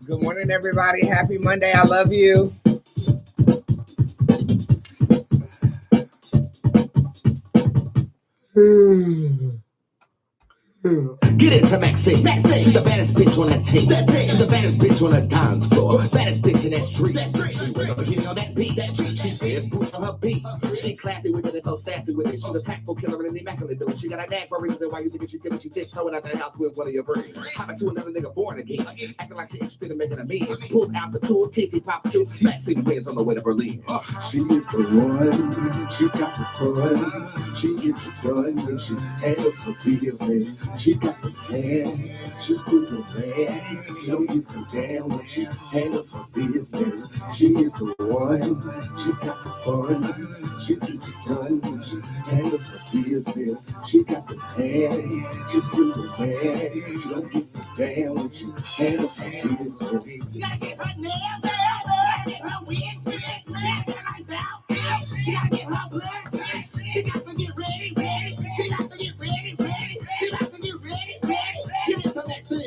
Good morning, everybody. Happy Monday. I love you. Get into Maxine. She's the baddest bitch on that team. She's the baddest bitch on the dance floor. Baddest bitch in that street. She was a bikini on that beat. She says boots on her beat. She classy with it and so sassy with it. She's a tactful killer and an immaculate dude. She got a knack for a reason why you think she did. She tiptoeing out the house with one of your friends. Hopping to another nigga born again. Acting like she interested in making a man. Pulls out the tool, titty pops too. Maxine wins on the way to Berlin. She is the one. She got the fun. She gets it done when she handles her business. She got the hands, she's good the man. She'll get her down when she handles her business. She is the one, she's got the fun. She gets it done when she handles her business. She got the hands, she's good the man. She'll get her down when she handles her business. She gotta get her nails out, get her wigs fixed, get her lights out. She gotta get her blood. She got to get ready. She got to get ready. She got to get ready. Give me some next scene.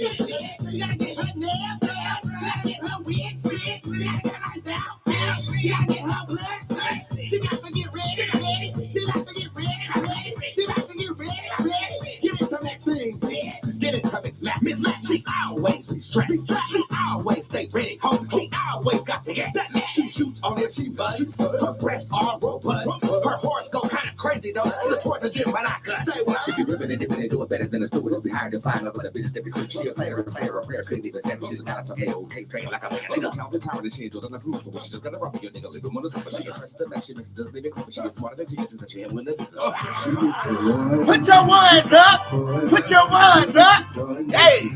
She gotta get her nails out. She gotta get her wigs fixed. She gotta get her lights out. She gotta get her blood. She got to get ready. She got to get ready. She got to get ready. Give me some next scene. Get it to Miss Mac. She always be strapped. She always stay ready. She always got the act. She shoots on it, she busts. Her breasts are robust. Her horse go kind of crazy though. She supports the gym when I cut. Say what? She be ripping and dipping and do it better than the steward behind the flying up with a bitch that be quick. She a player, a prayer couldn't even say she's got some hell. Okay, train like a she doesn't have the tower to change. Doesn't have muscle. She just got a rubber. Your nigga living on the sofa. She interested in that. She makes does living. She is smarter than Jesus and she ain't winning the business. Put your ones up. Put your ones up. Hey.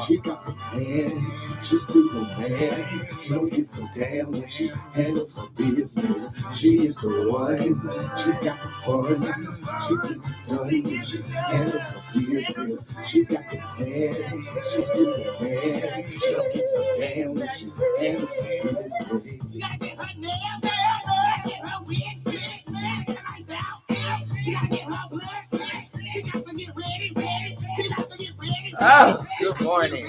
She got the hands, she's good the man. She'll get her down when she handles her business. She is the one, she's got the fun. She gets it done when she handles her business. She got the hands, she's good the man. She'll get her down when she handles her business. She gotta get her nails out, get her wigs fixed, get her lights out. She gotta get her blood. She got to get ready. She got to get ready. Oh, good morning.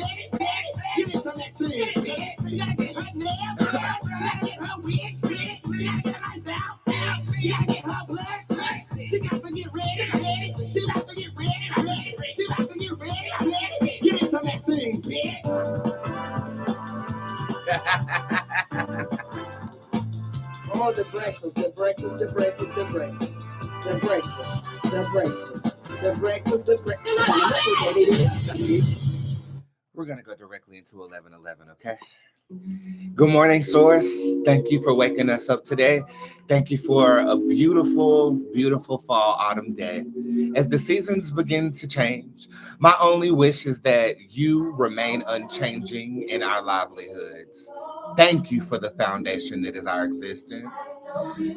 Give me some next scene. She gotta get her nails out. She gotta get her wigs fixed. She gotta get her lights out. She gotta get her blood. She got to get ready. She got to get ready. She got to get ready. Give me some next scene. Oh, the breakfast. We're going to go directly into 11:11, okay? Good morning, Source. Thank you for waking us up today. Thank you for a beautiful, beautiful fall autumn day. As the seasons begin to change, my only wish is that you remain unchanging in our livelihoods. Thank you for the foundation that is our existence.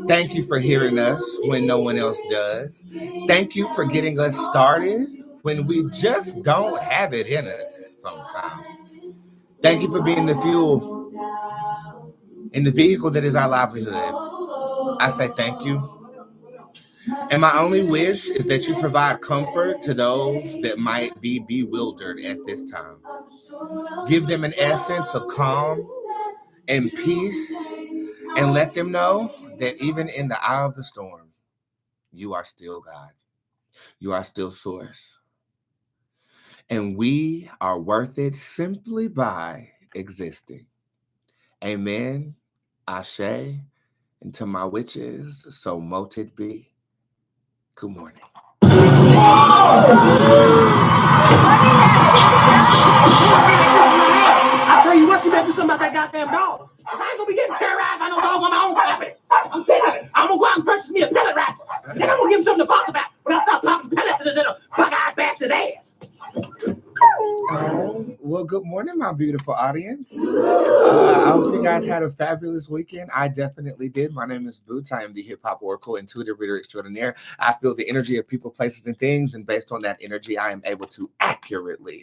Thank you for hearing us when no one else does. Thank you for getting us started when we just don't have it in us sometimes. Thank you for being the fuel in the vehicle that is our livelihood. I say thank you. And my only wish is that you provide comfort to those that might be bewildered at this time. Give them an essence of calm and peace, and let them know that even in the eye of the storm, you are still God. You are still Source. And we are worth it simply by existing. Amen, Ashe, and to my witches, so mote it be. Good morning. I tell you what, you better do something about that goddamn dog. I ain't gonna be getting terrorized by no dog on my own property. I'm sick of it. I'm gonna go out and purchase me a pellet rifle. Then I'm gonna give him something to talk about when I start popping pellets in his little bug-eyed bastard ass. Well, good morning, my beautiful audience. I hope you guys had a fabulous weekend. I definitely did. My name is Bootz. I am the hip hop oracle, intuitive reader extraordinaire. I feel the energy of people, places, and things, and based on that energy, I am able to accurately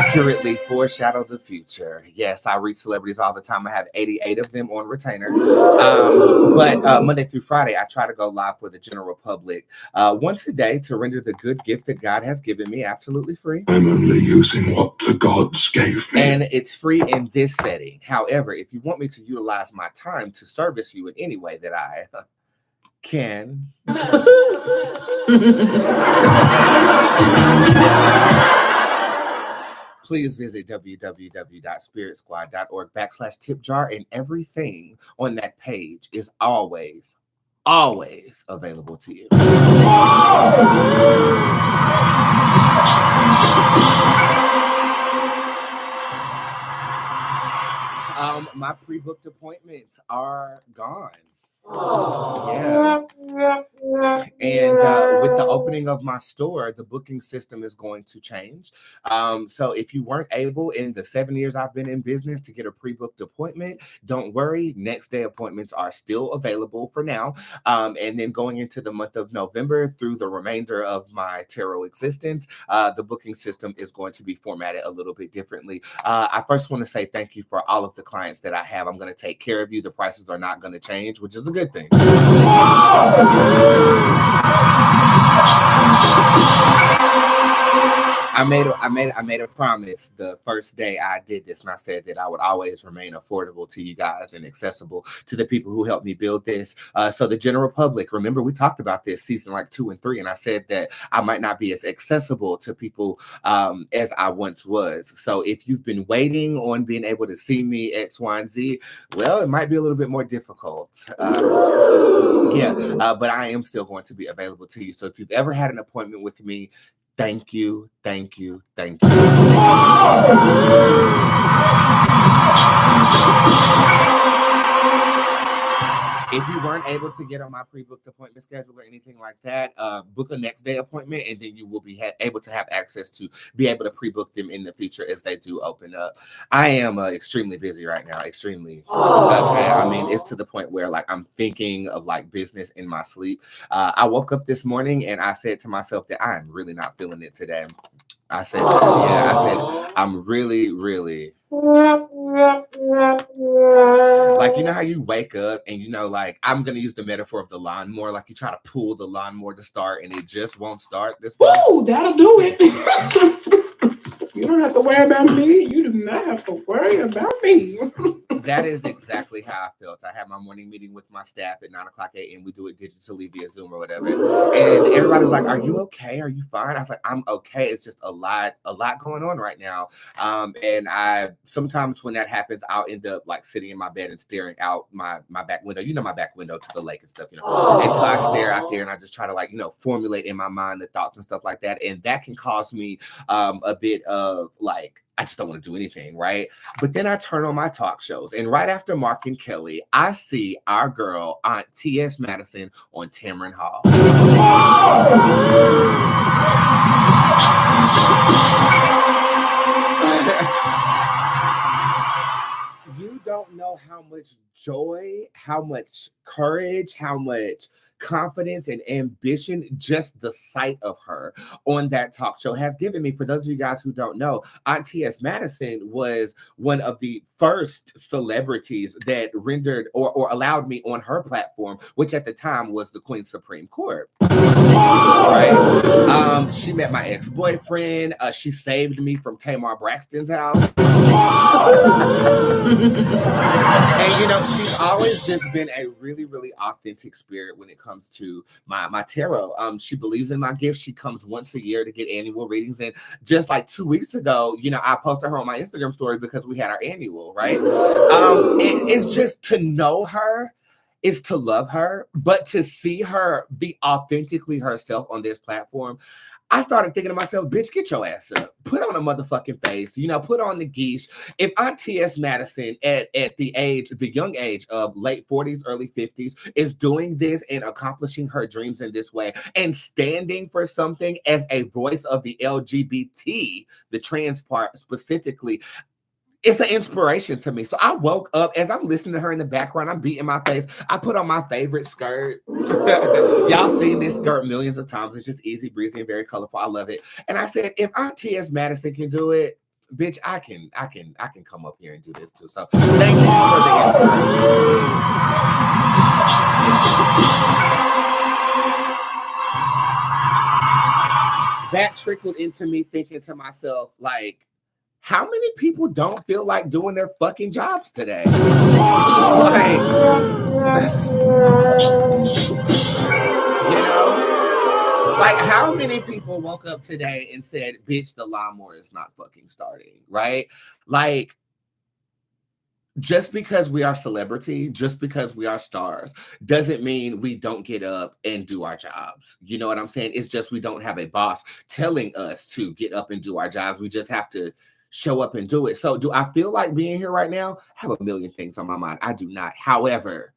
accurately foreshadow the future. Yes, I reach celebrities all the time. I have 88 of them on retainer. But Monday through Friday, I try to go live for the general public once a day to render the good gift that God has given me absolutely free. I'm only using what the gods gave me. And it's free in this setting. However, if you want me to utilize my time to service you in any way that I can, please visit www.spiritsquad.org/tipjar, and everything on that page is always available to you. My pre-booked appointments are gone. Yeah. And with the opening of my store, the booking system is going to change. So if you weren't able in the 7 years I've been in business to get a pre-booked appointment, don't worry. Next day appointments are still available for now. And then going into the month of November through the remainder of my tarot existence, the booking system is going to be formatted a little bit differently. I first want to say thank you for all of the clients that I have. I'm going to take care of you. The prices are not going to change, which is a good thing. I made a promise the first day I did this, and I said that I would always remain affordable to you guys and accessible to the people who helped me build this. So the general public, remember we talked about this season like 2 and 3, and I said that I might not be as accessible to people as I once was. So if you've been waiting on being able to see me X, Y, and Z, well, it might be a little bit more difficult. But I am still going to be available to you. So if you've ever had an appointment with me, thank you, thank you, thank you. If you weren't able to get on my pre-booked appointment schedule or anything like that, book a next day appointment, and then you will be able to have access to be able to pre-book them in the future as they do open up. I am extremely busy right now, extremely. Okay, I mean, it's to the point where like I'm thinking of like business in my sleep. I woke up this morning and I said to myself that I am really not feeling it today. I said, I'm really like, you know how you wake up and you know, like, I'm gonna use the metaphor of the lawnmower, like you try to pull the lawnmower to start and it just won't start. Woo, that'll do it. You don't have to worry about me. You do not have to worry about me. That is exactly how I felt. I had my morning meeting with my staff at 9:00 a.m. We do it digitally via Zoom or whatever. And everybody's like, "Are you okay? Are you fine?" I was like, "I'm okay. It's just a lot going on right now." And I sometimes when that happens, I'll end up like sitting in my bed and staring out my back window. You know, my back window to the lake and stuff. You know, and so I stare out there and I just try to like formulate in my mind the thoughts and stuff like that. And that can cause me a bit of like, I just don't want to do anything, right? But then I turn on my talk shows, and right after Mark and Kelly, I see our girl, Aunt T.S. Madison, on Tamron Hall. You don't know how much joy, how much courage, how much confidence and ambition just the sight of her on that talk show has given me. For those of you guys who don't know, Aunt T.S. Madison was one of the first celebrities that rendered or allowed me on her platform, which at the time was the Queen's Supreme Court. Right? She met my ex-boyfriend. She saved me from Tamar Braxton's house. And she's always just been a really, really authentic spirit when it comes to my tarot. She believes in my gifts. She comes once a year to get annual readings. And just like 2 weeks ago, I posted her on my Instagram story because we had our annual, right? It's just to know her is to love her, but to see her be authentically herself on this platform, I started thinking to myself, bitch, get your ass up. Put on a motherfucking face, put on the geesh. If Aunt T.S. Madison at the young age of late 40s, early 50s is doing this and accomplishing her dreams in this way and standing for something as a voice of the LGBT, the trans part specifically, it's an inspiration to me. So I woke up as I'm listening to her in the background. I'm beating my face. I put on my favorite skirt. Y'all seen this skirt millions of times. It's just easy breezy and very colorful. I love it. And I said, if Aunt T.S. Madison can do it, bitch, I can come up here and do this too. So thank you for the inspiration. That trickled into me thinking to myself, like, how many people don't feel like doing their fucking jobs today? Like, you know, like how many people woke up today and said, bitch, the lawnmower is not fucking starting, right? Like, just because we are celebrity, just because we are stars, doesn't mean we don't get up and do our jobs. You know what I'm saying? It's just we don't have a boss telling us to get up and do our jobs. We just have to show up and do it. So do I feel like being here right now? I have a million things on my mind. I do not. However,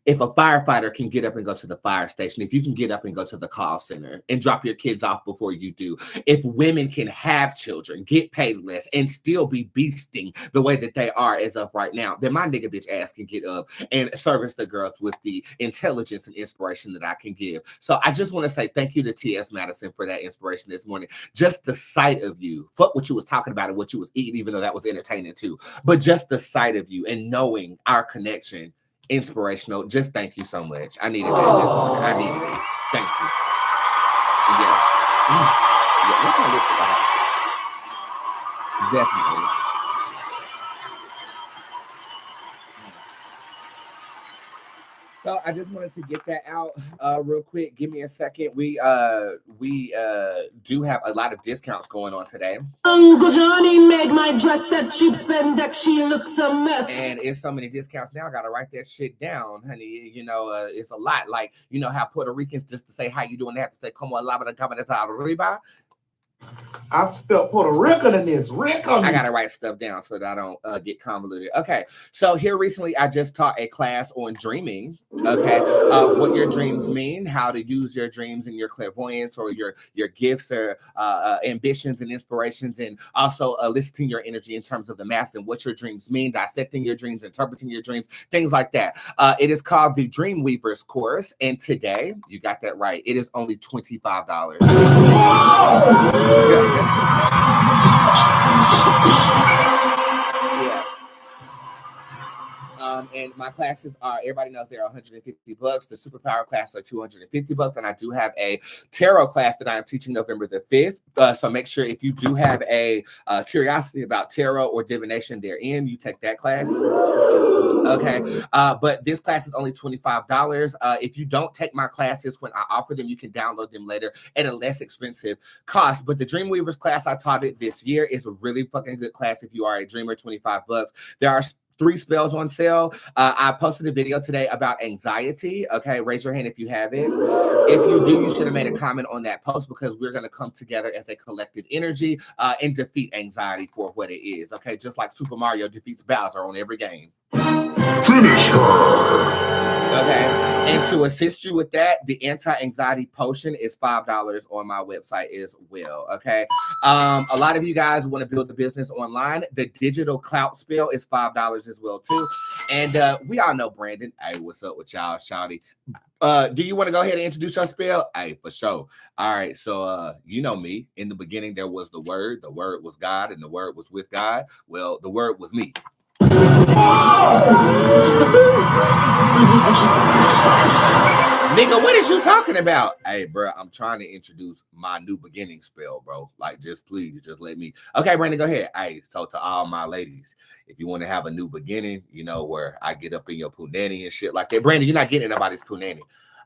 if a firefighter can get up and go to the fire station, if you can get up and go to the call center and drop your kids off before you do, if women can have children, get paid less, and still be beasting the way that they are as of right now, then my nigga bitch ass can get up and service the girls with the intelligence and inspiration that I can give. So I just want to say thank you to T.S. Madison for that inspiration this morning. Just the sight of you, fuck what you was talking about and what you was eating, even though that was entertaining too, but just the sight of you and knowing our connection, inspirational. Just thank you so much. I needed that this morning. I needed it. Thank you. Yeah. Yeah. What's on this? Definitely. So I just wanted to get that out real quick. Give me a second. We do have a lot of discounts going on today. Uncle Johnny made my dress that cheap spandex. She looks a mess. And it's so many discounts now. I gotta write that shit down, honey. You know, it's a lot. Like, you know how Puerto Ricans, just to say how you doing, they have to say "Como la arriba." I spelled Puerto Rican in this. Rican. I gotta write stuff down so that I don't get convoluted. Okay, so here recently I just taught a class on dreaming. Okay, what your dreams mean, how to use your dreams and your clairvoyance or your gifts or ambitions and inspirations, and also listing your energy in terms of the mass and what your dreams mean, dissecting your dreams, interpreting your dreams, things like that. It is called the Dream Weavers course, and today you got that right. It is only $25. Yeah. And my classes are, everybody knows they're $150. The superpower classes are $250, and I do have a tarot class that I am teaching November the 5th. So make sure if you do have a curiosity about tarot or divination therein, you take that class. Okay, but this class is only $25. If you don't take my classes when I offer them, you can download them later at a less expensive cost. But the Dreamweavers class, I taught it this year, is a really fucking good class if you are a dreamer. $25. There are 3 spells on sale. I posted a video today about anxiety. Okay, raise your hand if you have it. If you do, you should have made a comment on that post, because we're going to come together as a collective energy and defeat anxiety for what it is. Okay, just like Super Mario defeats Bowser on every game. Finish her. Okay, and to assist you with that, the anti-anxiety potion is $5 on my website as well. Okay, a lot of you guys want to build a business online. The digital clout spell is $5 as well too. And we all know Brandon. Hey, what's up with y'all, shawty? Do you want to go ahead and introduce your spell? Hey, for sure. All right, so you know me. In the beginning, there was the Word was God, and the Word was with God. Well, the Word was me. Nigga, what is you talking about? Hey, bro, I'm trying to introduce my new beginning spell, bro. Like, just please, just let me. Okay, Brandon, go ahead. Hey, so to all my ladies, if you want to have a new beginning, you know, where I get up in your punani and shit like that. Brandon, you're not getting anybody's punani.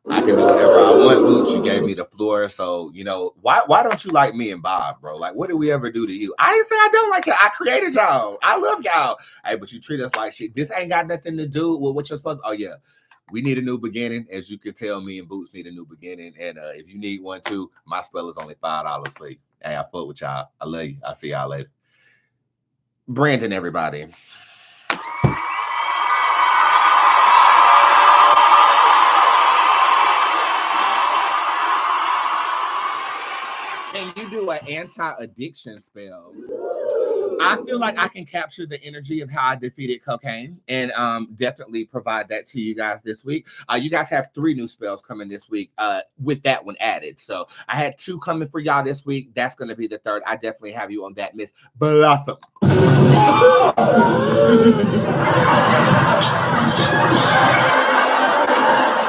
I can do whatever I want, Boots. You gave me the floor. So, you know, why don't you like me and Bob, bro? Like, what did we ever do to you? I didn't say I don't like you. I created y'all. I love y'all. Hey, but you treat us like shit. This ain't got nothing to do with what you're supposed to. Oh, yeah. We need a new beginning. As you can tell, me and Boots need a new beginning. And if you need one too, my spell is only $5 for you. Hey, I fuck with y'all. I love you. I'll see y'all later. Brandon, everybody. Can you do an anti-addiction spell? I feel like I can capture the energy of how I defeated cocaine and definitely provide that to you guys this week. You guys have 3 new spells coming this week with that one added. So I had 2 coming for y'all this week. That's going to be the 3rd. I definitely have you on that, Miss Blossom.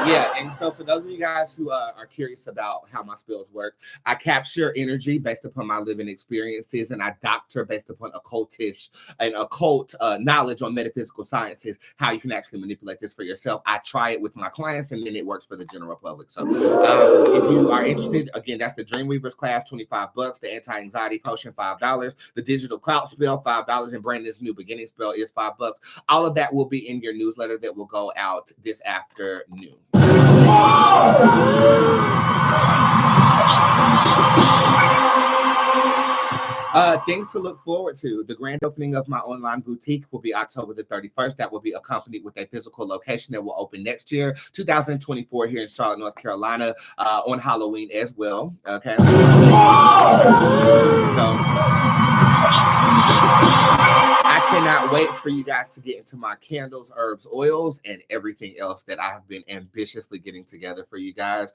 Yeah, and so for those of you guys who are curious about how my spells work, I capture energy based upon my living experiences, and I doctor based upon occultish and occult knowledge on metaphysical sciences, how you can actually manipulate this for yourself. I try it with my clients, and then it works for the general public. So if you are interested, again, that's the Dreamweavers class, $25. The anti-anxiety potion, $5. The digital clout spell, $5. And Brandon's new beginning spell is $5. All of that will be in your newsletter that will go out this afternoon. Things to look forward to. The grand opening of my online boutique will be October the 31st. That will be accompanied with a physical location that will open next year, 2024, here in Charlotte, North Carolina, on Halloween as well. Okay. So I cannot wait for you guys to get into my candles, herbs, oils, and everything else that I have been ambitiously getting together for you guys.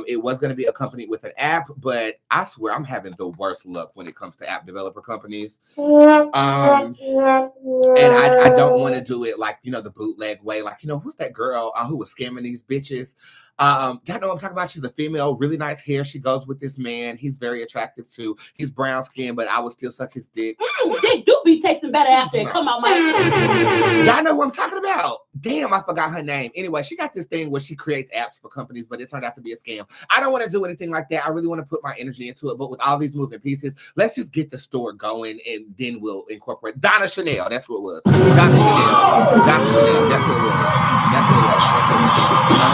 It was going to be accompanied with an app, but I swear I'm having the worst luck when it comes to app developer companies. And I don't want to do it like, you know, the bootleg way. Like, you know, who's that girl who was scamming these bitches? Y'all know what I'm talking about. She's a female, really nice hair. She goes with this man. He's very attractive too. He's brown skinned, but I would still suck his dick. Dick do be tasting better after it come out, Mike. Y'all know who I'm talking about. Damn, I forgot her name. Anyway, she got this thing where she creates apps for companies, but it turned out to be a scam. I don't want to do anything like that. I really want to put my energy into it, but with all these moving pieces, let's just get the store going, and then we'll incorporate Donna Chanel. That's what it was. Donna Chanel. Donna Chanel. That's what it was. That's what it was. That's what it was.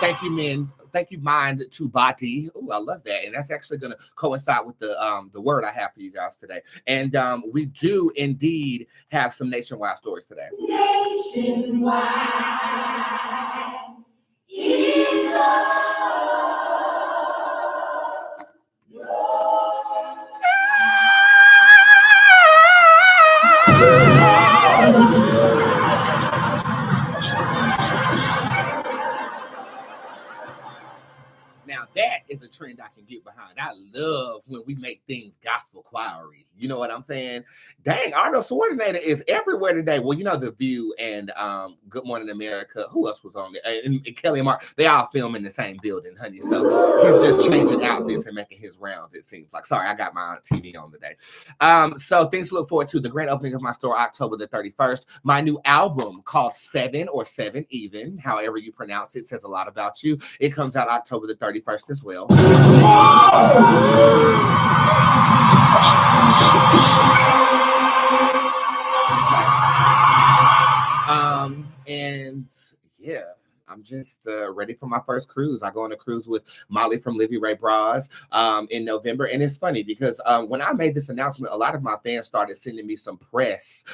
Thank you, men. Thank you, mind to body. Oh, I love that, and that's actually going to coincide with the word I have for you guys today. And we do indeed have some nationwide stories today. Nationwide is Now that is a trend I can get behind. I love when we make things gospel choiry. You know what I'm saying? Dang, Arnold Schwarzenegger is everywhere today. Well, you know, The View and Good Morning America. Who else was on there? And Kelly and Mark. They all film in the same building, honey. So he's just changing outfits and making his rounds, it seems like. Sorry, I got my TV on today. So things to look forward to. The grand opening of my store, October the 31st. My new album called 7 or 7 Even, however you pronounce it, says a lot about you. It comes out October the 31st as well. And yeah, I'm just ready for my first cruise. I go on a cruise with Molly from Livy Ray Bras in November. And it's funny because when I made this announcement, a lot of my fans started sending me some press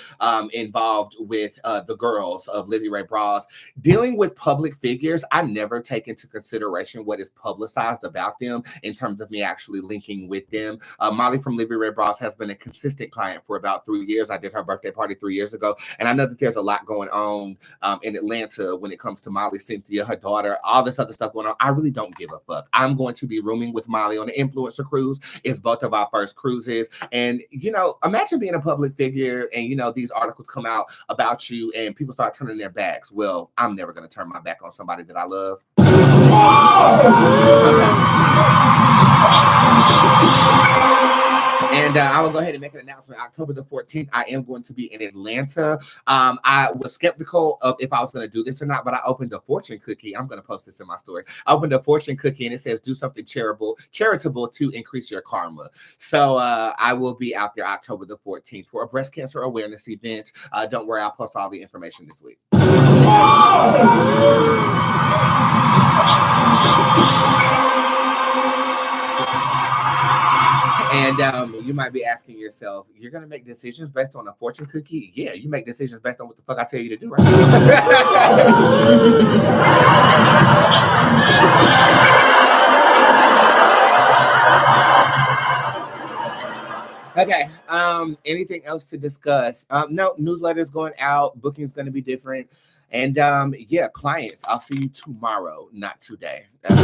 involved with the girls of Livy Ray Bras. Dealing with public figures, I never take into consideration what is publicized about them in terms of me actually linking with them. Molly from Livy Ray Bras has been a consistent client for about 3 years. I did her birthday party 3 years ago. And I know that there's a lot going on in Atlanta when it comes to Molly, Cynthia, her daughter, all this other stuff going on. I really don't give a fuck. I'm going to be rooming with Molly on the influencer cruise. It's both of our first cruises. And, you know, imagine being a public figure and, you know, these articles come out about you and people start turning their backs. Well, I'm never going to turn my back on somebody that I love. And I will go ahead and make an announcement. October the 14th, I am going to be in Atlanta. I was skeptical of if I was going to do this or not, but I opened a fortune cookie. I'm going to post this in my story. I opened a fortune cookie and it says, do something charitable to increase your karma. So I will be out there October the 14th for a breast cancer awareness event. Don't worry, I'll post all the information this week. And you might be asking yourself, you're going to make decisions based on a fortune cookie? Yeah, you make decisions based on what the fuck I tell you to do, right? Okay. Anything else to discuss? No, newsletter's going out, booking's gonna be different. And yeah, clients, I'll see you tomorrow, not today. Okay.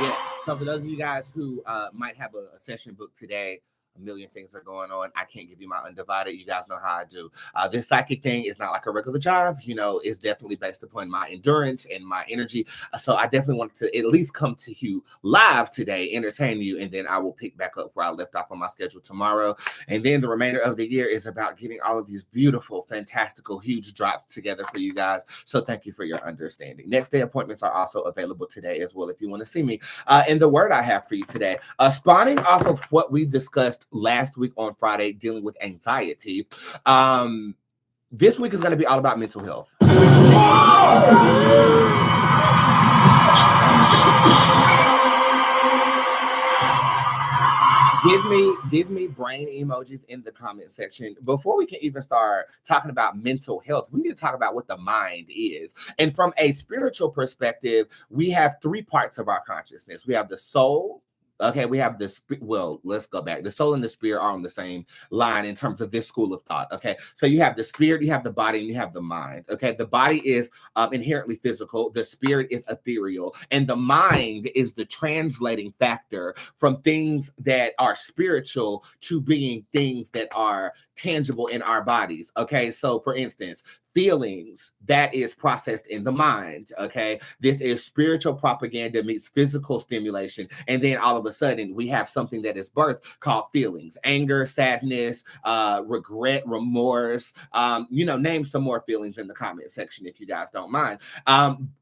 Yeah. So for those of you guys who might have a session booked today, a million things are going on. I can't give you my undivided. You guys know how I do. This psychic thing is not like a regular job. You know, it's definitely based upon my endurance and my energy. So I definitely want to at least come to you live today, entertain you, and then I will pick back up where I left off on my schedule tomorrow. And then the remainder of the year is about getting all of these beautiful, fantastical, huge drops together for you guys. So thank you for your understanding. Next day appointments are also available today as well if you want to see me. And the word I have for you today, spawning off of what we discussed last week on Friday, dealing with anxiety. This week is going to be all about mental health. Give me brain emojis in the comment section. Before we can even start talking about mental health, we need to talk about what the mind is. And from a spiritual perspective, we have three parts of our consciousness. We have the soul. Okay, we have this. Well, let's go back. The soul and the spirit are on the same line in terms of this school of thought. Okay, so you have the spirit, you have the body, and you have the mind. Okay, the body is inherently physical. The spirit is ethereal, and the mind is the translating factor from things that are spiritual to being things that are tangible in our bodies. Okay, so for instance, feelings, that is processed in the mind. Okay, this is spiritual propaganda meets physical stimulation, and then all of a sudden we have something that is birthed called feelings: anger, sadness, regret, remorse. Name some more feelings in the comment section if you guys don't mind.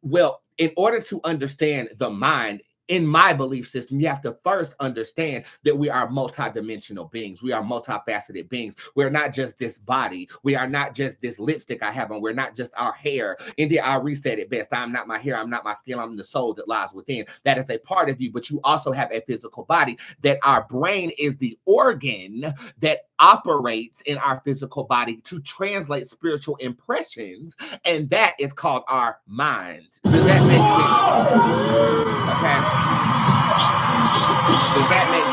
Well, in order to understand the mind, in my belief system, you have to first understand that we are multidimensional beings. We are multifaceted beings. We're not just this body. We are not just this lipstick I have on. We're not just our hair. India, I'll reset it best. I'm not my hair. I'm not my skin. I'm the soul that lies within. That is a part of you, but you also have a physical body. That our brain is the organ that operates in our physical body to translate spiritual impressions, and that is called our mind. Does that make sense? Okay. Does that make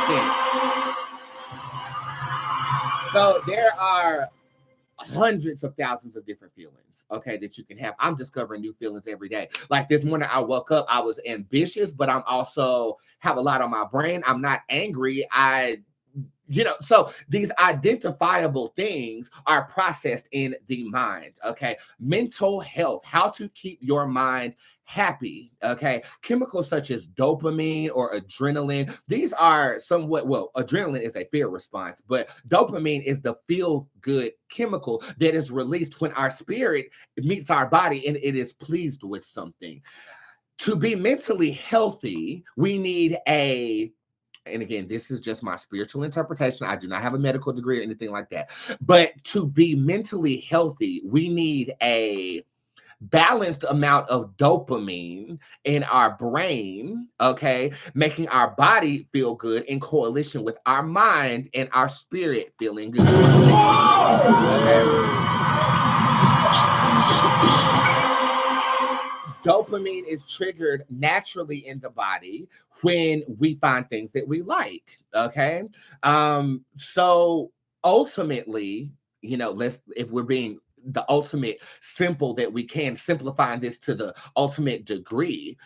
sense? So there are hundreds of thousands of different feelings, okay, that you can have. I'm discovering new feelings every day. Like this morning, I woke up, I was ambitious, but I'm also have a lot on my brain. I'm not angry. So these identifiable things are processed in the mind. Okay. Mental health, how to keep your mind happy. Okay. Chemicals such as dopamine or adrenaline, these are somewhat, well, adrenaline is a fear response, but dopamine is the feel good chemical that is released when our spirit meets our body and it is pleased with something. To be mentally healthy, we need and again, this is just my spiritual interpretation. I do not have a medical degree or anything like that. But to be mentally healthy, we need a balanced amount of dopamine in our brain, okay, making our body feel good in coalition with our mind and our spirit feeling good. Okay. Dopamine is triggered naturally in the body when we find things that we like. Okay. So ultimately, if we're being the ultimate simple that we can, simplifying this to the ultimate degree,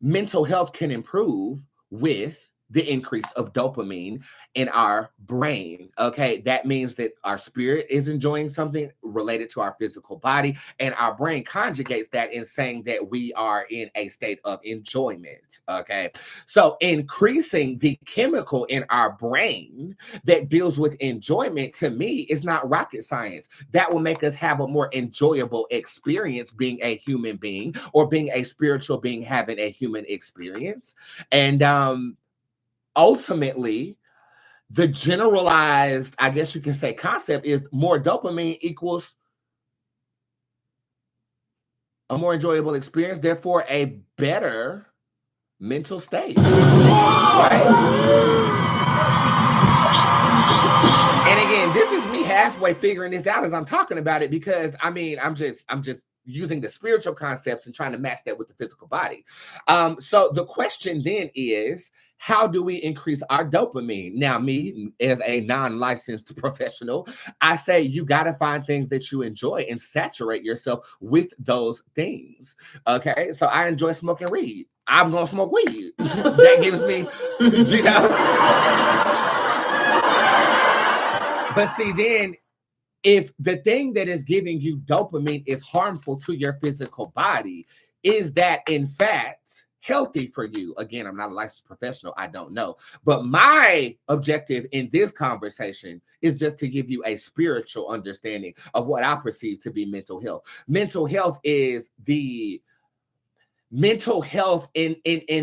mental health can improve with the increase of dopamine in our brain. Okay, that means that our spirit is enjoying something related to our physical body, and our brain conjugates that in saying that we are in a state of enjoyment. Okay, so increasing the chemical in our brain that deals with enjoyment, to me, is not rocket science. That will make us have a more enjoyable experience being a human being, or being a spiritual being having a human experience. And ultimately, the generalized, I guess you can say, concept is more dopamine equals a more enjoyable experience, therefore a better mental state, right? And again, this is me halfway figuring this out as I'm talking about it, because I'm just using the spiritual concepts and trying to match that with the physical body. So the question then is, how do we increase our dopamine? Now, me, as a non-licensed professional, I say you got to find things that you enjoy and saturate yourself with those things. Okay, so I enjoy smoking weed. I'm going to smoke weed. That gives me, you know. But see, then, if the thing that is giving you dopamine is harmful to your physical body, is that in fact healthy for you? Again, I'm not a licensed professional. I don't know. But my objective in this conversation is just to give you a spiritual understanding of what I perceive to be mental health. Mental health is the mental health in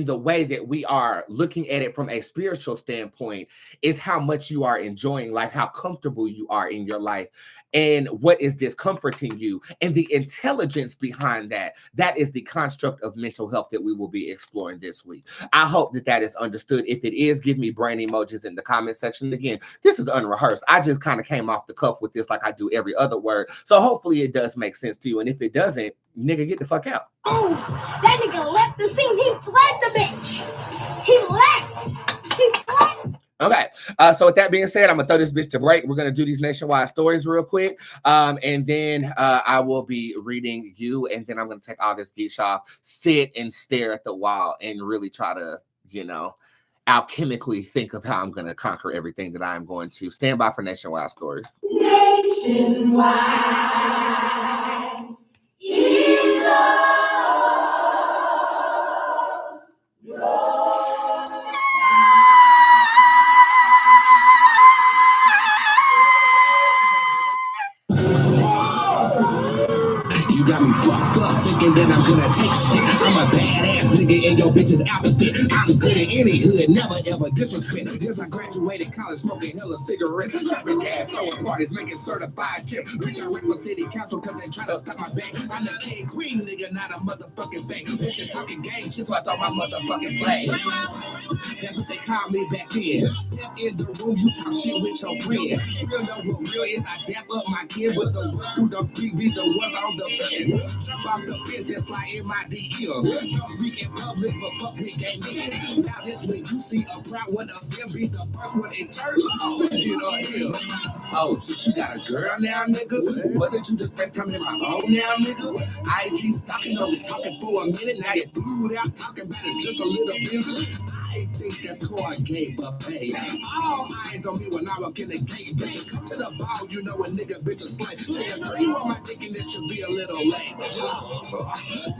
the way that we are looking at it from a spiritual standpoint is how much you are enjoying life, how comfortable you are in your life, and what is discomforting you, and the intelligence behind that. That is the construct of mental health that we will be exploring this week. I hope that that is understood. If it is, give me brain emojis in the comment section. Again, this is unrehearsed. I just kind of came off the cuff with this like I do every other word. So hopefully it does make sense to you. And if it doesn't, nigga, get the fuck out. Oh, that nigga left the scene. He fled the bitch. He left. He fled. Okay, so with that being said, I'm gonna throw this bitch to break. We're gonna do these nationwide stories real quick, and then I will be reading you, and then I'm gonna take all this geesh off, sit and stare at the wall, and really try to, you know, alchemically think of how I'm gonna conquer everything that I'm going to. Stand by for nationwide stories. Nationwide. You got me fucked up thinking that I'm gonna take shit. I'm a badass nigga in your bitch's outfit. I'm good at any hood, never ever disrespect. Yes, I graduated college smoking hella cigarettes, trapping gas, throwing parties, making certified chips. Bitch, I rip for city council cause they try to stop my bank. I'm the king queen nigga, not a motherfucking bank. Bitch, you talking gang shit, so I thought my motherfucking flag. That's what they call me back then. Step in the room, you talk shit with your friend. You know what real is, I dap up my kid, but the ones who don't speak be the ones on the fence. Jump off the fence and fly in my DMs. Don't speak in public, but fuck me, game in. Now this week you see a proud one of them be the first one in church. Send it on here. Oh shit, you got a girl now, nigga? Wasn't you just best coming in my phone now, nigga? IG stalking, only talking for a minute. Now you flew out talking about it's just a little business. I think that's called gay buffet. All eyes on me when I walk in the gate. Bitch, you come to the ball, you know a nigga bitch is slight. Say a girl, you on my dick and it should be a little lame.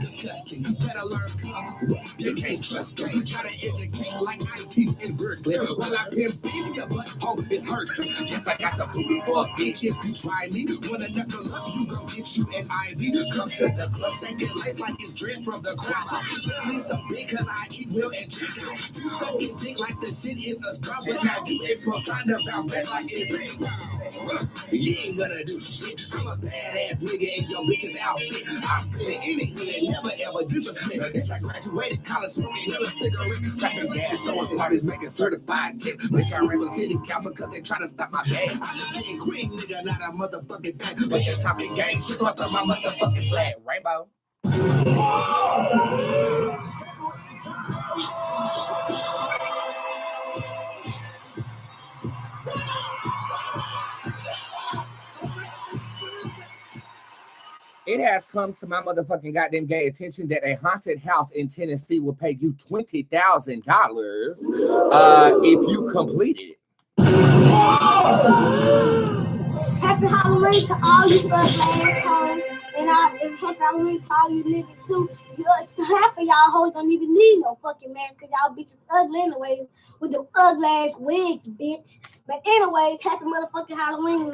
Disgusting, better learn come. You can't trust me. Try to educate like I teach in Berkeley. While I pimp baby, your butt hole is hurt. Yes, I got the booty for a bitch if you try me. Wanna knuckle up, you gon' get you an IV. Come to the club, shaking legs like it's dressed from the crowd. Really so big cause I eat real and drink. Fucking think like the shit is a scrub, but now you exposed trying to bounce back like it's you ain't gonna do shit. I'm a badass nigga in your bitch's outfit. I'm feeling any hood, never ever disrespect. Yes, I graduated college smoking hella cigarettes, trapping gas, showing parties, making certified chicks. Bitch, I ran for city council cause they try to stop my bag. I'm the king queen nigga, not a motherfucking thing. But you're talking gang shit, so I thought my motherfucking flag. Rainbow. It has come to my motherfucking goddamn gay attention that a haunted house in Tennessee will pay you $20,000 if you complete it. Happy Halloween to all you assholes. And happy Halloween to all you niggas too. Half of y'all hoes don't even need no fucking mask because y'all bitches ugly anyways with them ugly ass wigs, bitch. But anyways, happy motherfucking Halloween.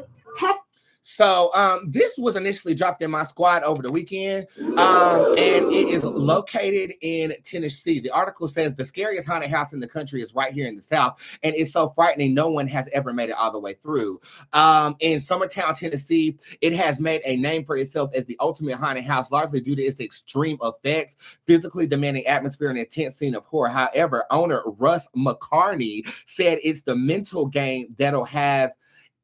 So this was initially dropped in my squad over the weekend, and it is located in Tennessee. The article says the scariest haunted house in the country is right here in the South, and it's so frightening no one has ever made it all the way through. In Summertown, Tennessee, it has made a name for itself as the ultimate haunted house, largely due to its extreme effects, physically demanding atmosphere, and intense scene of horror. However, owner Russ McCarney said it's the mental game that'll have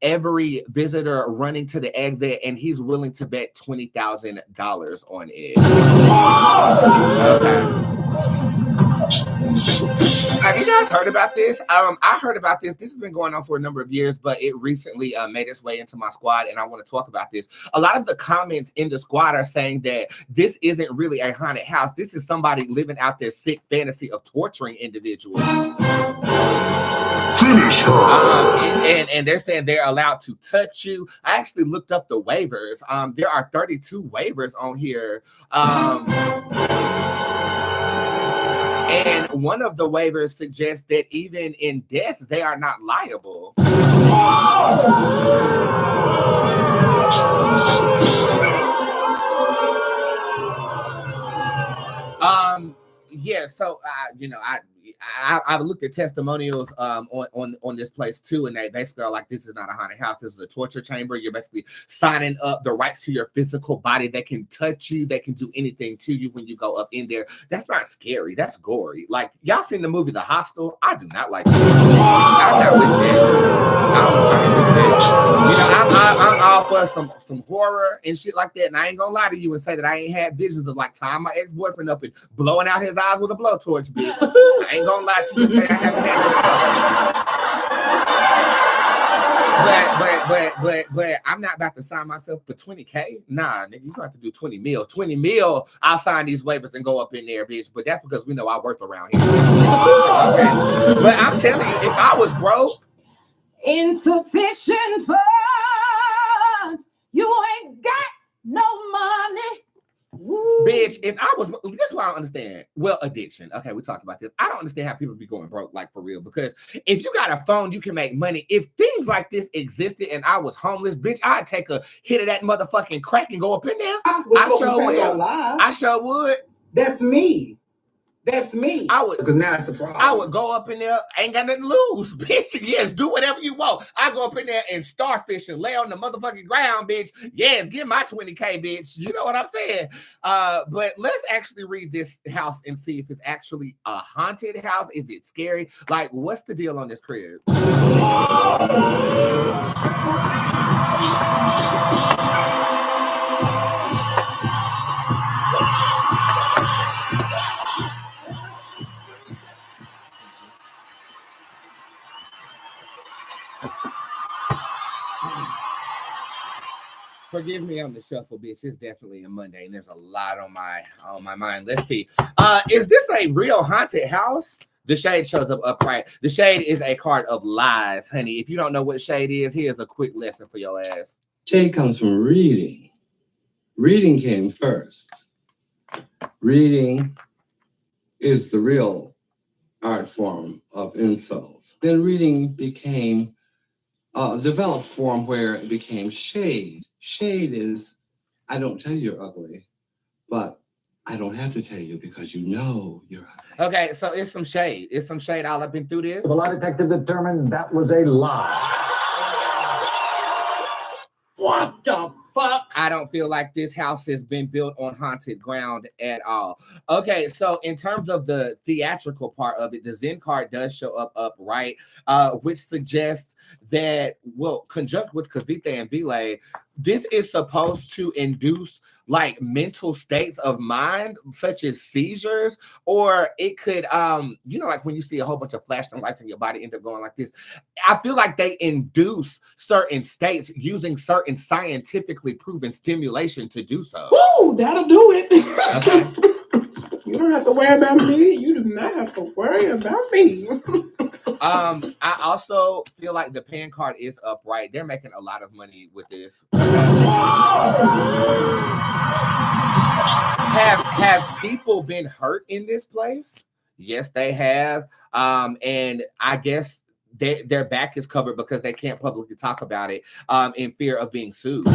every visitor running to the exit, and he's willing to bet $20,000 on it. Okay. Have you guys heard about this? I heard about this. This has been going on for a number of years, but it recently made its way into my squad, and I want to talk about this. A lot of the comments in the squad are saying that this isn't really a haunted house. This is somebody living out their sick fantasy of torturing individuals. Finish her. And they're saying they're allowed to touch you. I actually looked up the waivers. There are 32 waivers on here. And one of the waivers suggests that even in death, they are not liable. Yeah, so I've looked at testimonials on this place too, and they basically are like, this is not a haunted house. This is a torture chamber. You're basically signing up the rights to your physical body. They can touch you. They can do anything to you when you go up in there. That's not scary. That's gory. Like, y'all seen the movie The Hostel? I do not like that. I'm not with that. I'm with that. I'm all for some horror and shit like that. And I ain't gonna lie to you and say that I ain't had visions of like tying my ex-boyfriend up and blowing out his eyes with a blowtorch, bitch. I ain't gonna lie to you and say I haven't had that. But I'm not about to sign myself for $20K. Nah, nigga, you gonna have to do 20 mil. 20 mil, I'll sign these waivers and go up in there, bitch. But that's because we know our worth around here. Okay. But I'm telling you, if I was broke, insufficient funds, you ain't got no money. Woo. Bitch, if I was, this is what I don't understand. Well, addiction. Okay, we talked about this. I don't understand how people be going broke, like for real. Because if you got a phone, you can make money. If things like this existed and I was homeless, bitch, I'd take a hit of that motherfucking crack and go up in there. I sure would. I sure would. That's me. That's me. I would, because now it's the problem. I would go up in there, ain't got nothing to lose, bitch. Yes, do whatever you want. I go up in there and starfish and lay on the motherfucking ground, bitch. Yes, get my 20K, bitch. You know what I'm saying? But let's actually read this house and see if it's actually a haunted house. Is it scary? Like, what's the deal on this crib? Forgive me on the shuffle, bitch. It's definitely a Monday, and there's a lot on my mind. Let's see. Is this a real haunted house? The shade shows up upright. The shade is a card of lies, honey. If you don't know what shade is, here's a quick lesson for your ass. Shade comes from reading. Reading came first. Reading is the real art form of insults. Then reading became a developed form where it became shade. Shade is, I don't tell you you're ugly, but I don't have to tell you because you know you're ugly. Okay, so it's some shade. It's some shade all up and through this. The lie detective determined that was a lie. What the fuck? I don't feel like this house has been built on haunted ground at all. Okay, so in terms of the theatrical part of it, the Djinn card does show up upright, which suggests that, well, conjunct with Kavita and Vile, this is supposed to induce like mental states of mind, such as seizures, or it could, like when you see a whole bunch of flashing lights in your body end up going like this. I feel like they induce certain states using certain scientifically proven stimulation to do so. Woo, that'll do it. Okay. You don't have to worry about me. You do not have to worry about me. I also feel like the pan card is upright. They're making a lot of money with this. Have people been hurt in this place? Yes, they have. And I guess their back is covered because they can't publicly talk about it in fear of being sued.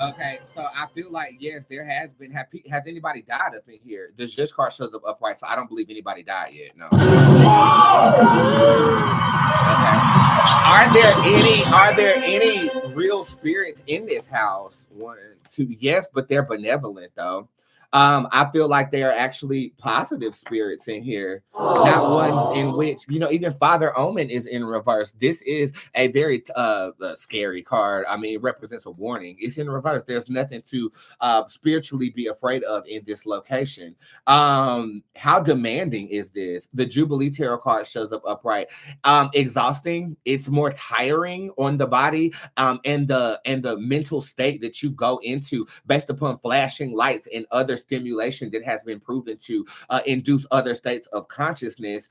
Okay, so I feel like, yes, there has been. Has anybody died up in here? The judge card shows up upright, so I don't believe anybody died yet. No. Okay. Are there any real spirits in this house? 1, 2, yes, but they're benevolent though. I feel like they are actually positive spirits in here, not ones in which, even Father Omen is in reverse. This is a very scary card. I mean, it represents a warning. It's in reverse. There's nothing to spiritually be afraid of in this location. How demanding is this? The Jubilee Tarot card shows up upright. Exhausting. It's more tiring on the body, and the mental state that you go into based upon flashing lights and other stimulation that has been proven to induce other states of consciousness.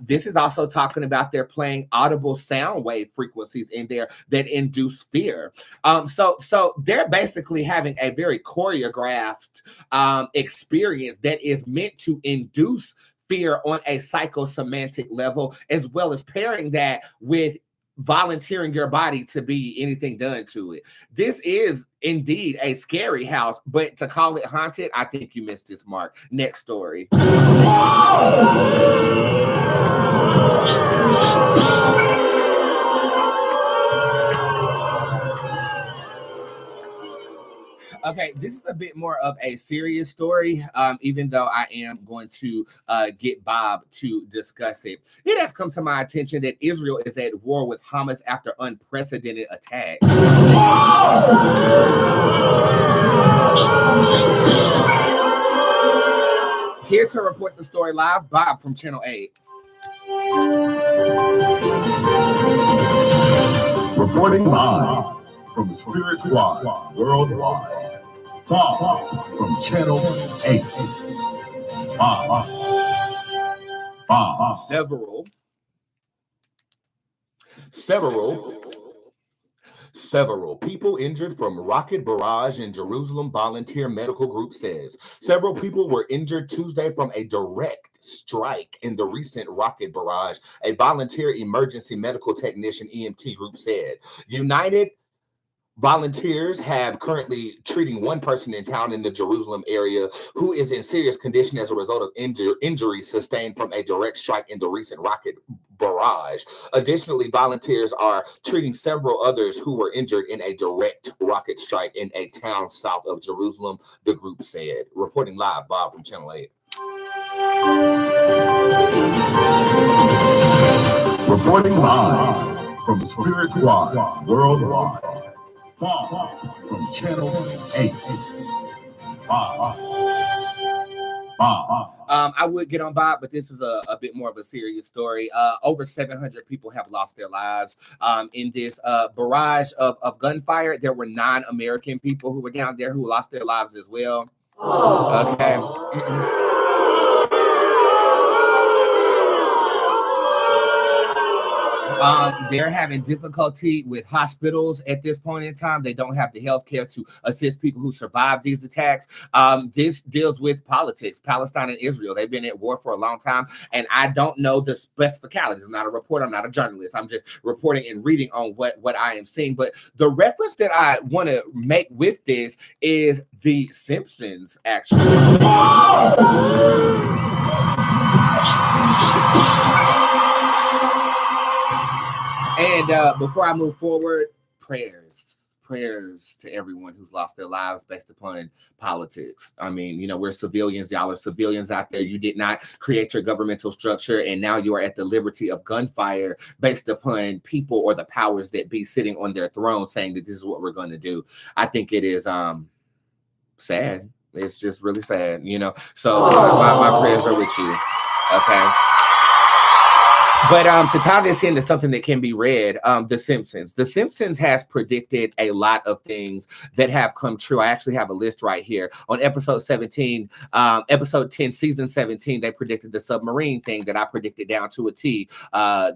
This is also talking about they're playing audible sound wave frequencies in there that induce fear. So they're basically having a very choreographed experience that is meant to induce fear on a psychosomatic level, as well as pairing that with volunteering your body to be anything done to it. This is indeed a scary house, but to call it haunted, I think you missed this mark. Next story. Okay, this is a bit more of a serious story, even though I am going to get Bob to discuss it. It has come to my attention that Israel is at war with Hamas after unprecedented attack. Here to report the story live, Bob from Channel 8. Reporting live from Spirit Squad Worldwide. Bob from Channel 8. Bob. Several people injured from rocket barrage in Jerusalem, volunteer medical group says. Several people were injured Tuesday from a direct strike in the recent rocket barrage, a volunteer emergency medical technician EMT group said. United volunteers have currently treating one person in town in the Jerusalem area who is in serious condition as a result of injuries sustained from a direct strike in the recent rocket barrage. Additionally, volunteers are treating several others who were injured in a direct rocket strike in a town south of Jerusalem, the group said. Reporting live, Bob from Channel 8. Reporting live from Spirit Squad Worldwide. Bob from Channel 8. Bob. I would get on Bob, but this is a bit more of a serious story. Over 700 people have lost their lives in this barrage of gunfire. There were 9 American people who were down there who lost their lives as well. Okay. They're having difficulty with hospitals at this point in time. They don't have the health care to assist people who survive these attacks. This deals with politics, Palestine and Israel. They've been at war for a long time, and I don't know the specificalities. I'm not a reporter. I'm not a journalist. I'm just reporting and reading on what I am seeing. But the reference that I want to make with this is The Simpsons, actually. And before I move forward, prayers to everyone who's lost their lives based upon politics. I mean, we're civilians. Y'all are civilians out there. You did not create your governmental structure, and now you are at the liberty of gunfire based upon people or the powers that be sitting on their throne saying that this is what we're going to do. I think it is sad. It's just really sad, So my prayers are with you. Okay. But to tie this into something that can be read, The Simpsons. The Simpsons has predicted a lot of things that have come true. I actually have a list right here. On episode 17, episode 10, season 17, they predicted the submarine thing that I predicted down to a T.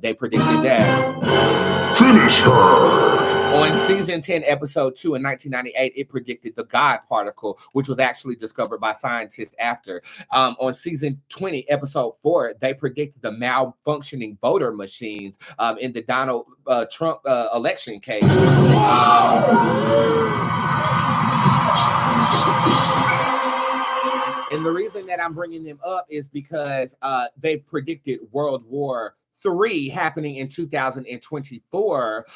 They predicted that. Finish her! On season 10, episode 2 in 1998, it predicted the God particle, which was actually discovered by scientists after. On season 20, episode 4, they predicted the malfunctioning voter machines in the Donald Trump election case. And the reason that I'm bringing them up is because they predicted World War 3 happening in 2024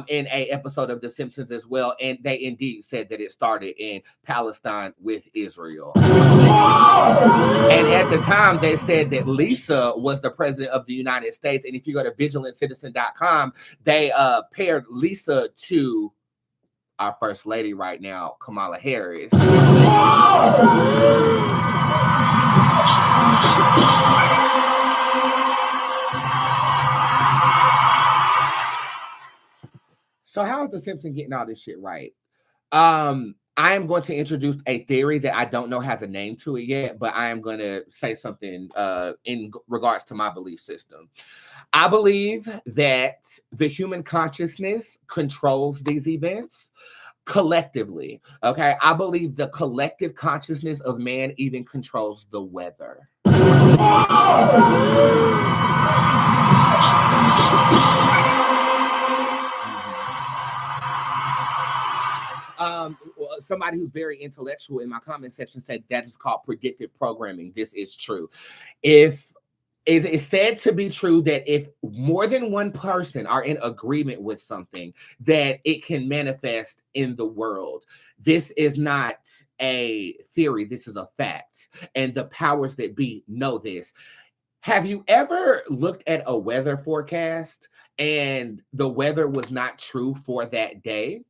in a episode of The Simpsons as well. And they indeed said that it started in Palestine with Israel. And at the time, they said that Lisa was the president of the United States. And if you go to vigilanttcitizen.com, they paired Lisa to our first lady right now, Kamala Harris. So how is The Simpsons getting all this shit right? I am going to introduce a theory that I don't know has a name to it yet, but I am going to say something in regards to my belief system. I believe that the human consciousness controls these events collectively. Okay. I believe the collective consciousness of man even controls the weather. Somebody who's very intellectual in my comment section said that is called predictive programming. This is true. If it is said to be true that if more than one person are in agreement with something, that it can manifest in the world. This is not a theory. This is a fact. And the powers that be know this. Have you ever looked at a weather forecast and the weather was not true for that day?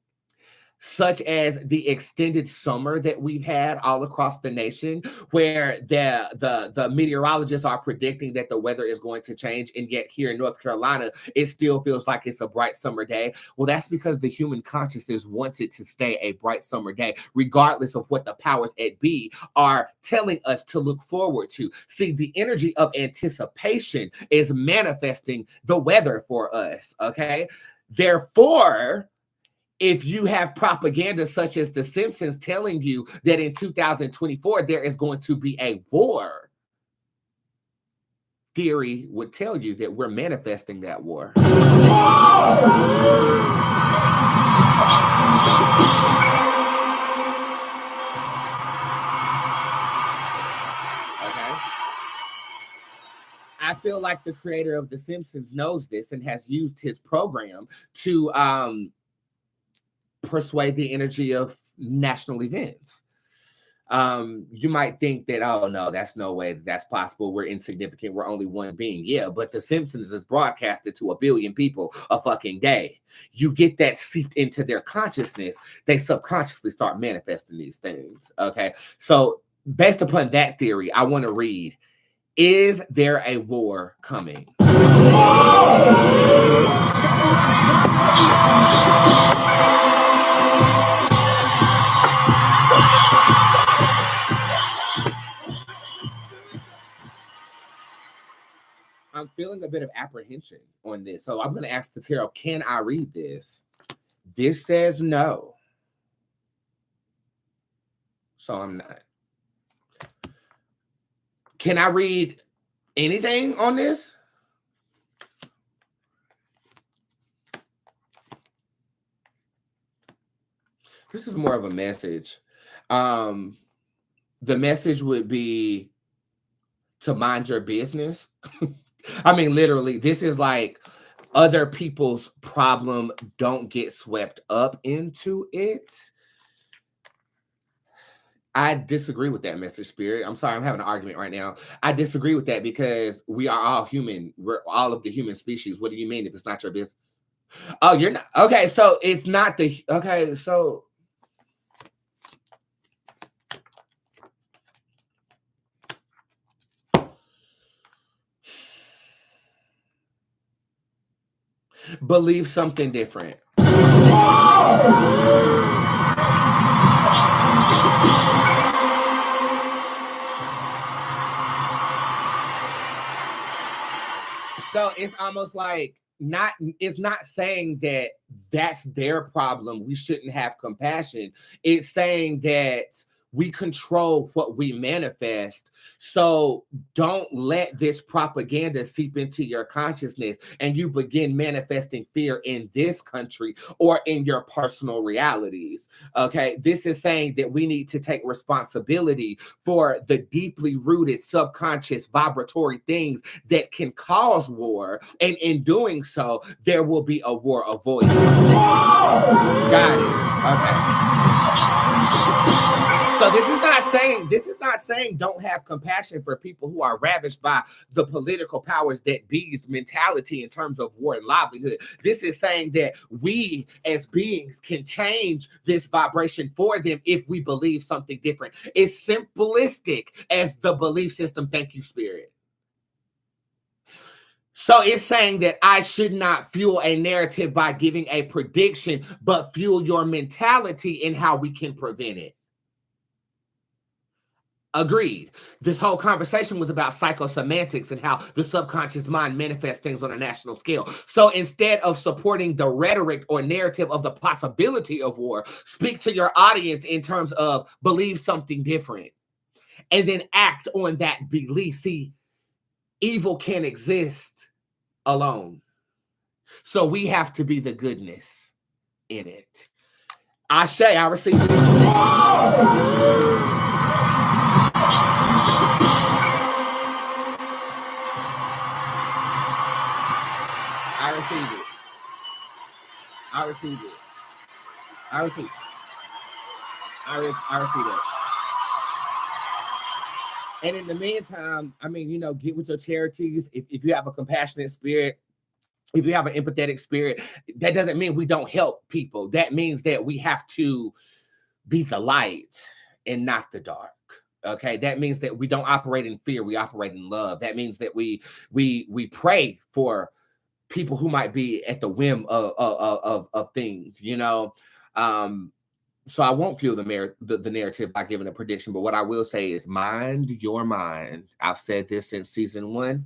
Such as the extended summer that we've had all across the nation, where the meteorologists are predicting that the weather is going to change, and yet here in North Carolina, it still feels like it's a bright summer day. Well, that's because the human consciousness wants it to stay a bright summer day, regardless of what the powers at be are telling us to look forward to. See, the energy of anticipation is manifesting the weather for us, okay? Therefore, if you have propaganda such as The Simpsons telling you that in 2024 there is going to be a war, theory would tell you that we're manifesting that war. Okay. I feel like the creator of The Simpsons knows this and has used his program to persuade the energy of national events. You might think that, oh no, that's no way that's possible. We're insignificant. We're only one being. Yeah, but The Simpsons is broadcasted to 1 billion people a fucking day. You get that seeped into their consciousness, they subconsciously start manifesting these things. Okay. So based upon that theory, I want to read, is there a war coming? I'm feeling a bit of apprehension on this. So I'm going to ask the tarot, can I read this? This says no. So I'm not. Can I read anything on this? This is more of a message. The message would be to mind your business. I mean, literally, this is like other people's problem. Don't get swept up into it. I disagree with that message, Spirit. I'm sorry, I'm having an argument right now. I disagree with that because we are all human. We're all of the human species. What do you mean if it's not your business? Oh, you're not. Okay, so it's not the. Okay, so. Believe something different. So it's almost like it's not saying that that's their problem. We shouldn't have compassion. It's saying that we control what we manifest. So don't let this propaganda seep into your consciousness and you begin manifesting fear in this country or in your personal realities. Okay, this is saying that we need to take responsibility for the deeply rooted subconscious vibratory things that can cause war, and in doing so there will be a war avoided. Got it. Okay. So this is not saying don't have compassion for people who are ravished by the political powers that be's mentality in terms of war and livelihood. This is saying that we as beings can change this vibration for them if we believe something different. It's simplistic as the belief system. Thank you, Spirit. So it's saying that I should not fuel a narrative by giving a prediction, but fuel your mentality and how we can prevent it. Agreed. This whole conversation was about psychosemantics and how the subconscious mind manifests things on a national scale. So instead of supporting the rhetoric or narrative of the possibility of war, speak to your audience in terms of believe something different and then act on that belief. See, evil can't exist alone. So we have to be the goodness in it. Ashe, I receive it. I received it. I received it. I received it. I received it. And in the meantime, I mean, get with your charities. If you have a compassionate spirit, if you have an empathetic spirit, that doesn't mean we don't help people. That means that we have to be the light and not the dark. Okay, that means that we don't operate in fear. We operate in love. That means that we pray for people who might be at the whim of things, So I won't fuel the narrative by giving a prediction, but what I will say is mind your mind. I've said this since season 1,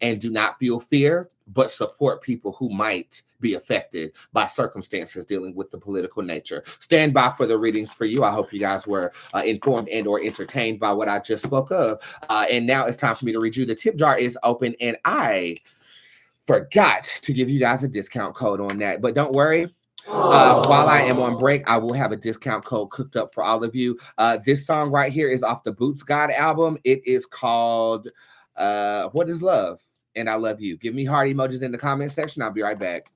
and do not fuel fear, but support people who might be affected by circumstances dealing with the political nature. Stand by for the readings for you. I hope you guys were informed and or entertained by what I just spoke of. And now it's time for me to read you. The tip jar is open, and I forgot to give you guys a discount code on that, but don't worry. While I am on break, I will have a discount code cooked up for all of you. This song right here is off the Bootz God album. It is called What Is Love? And I Love You. Give me heart emojis in the comment section. I'll be right back.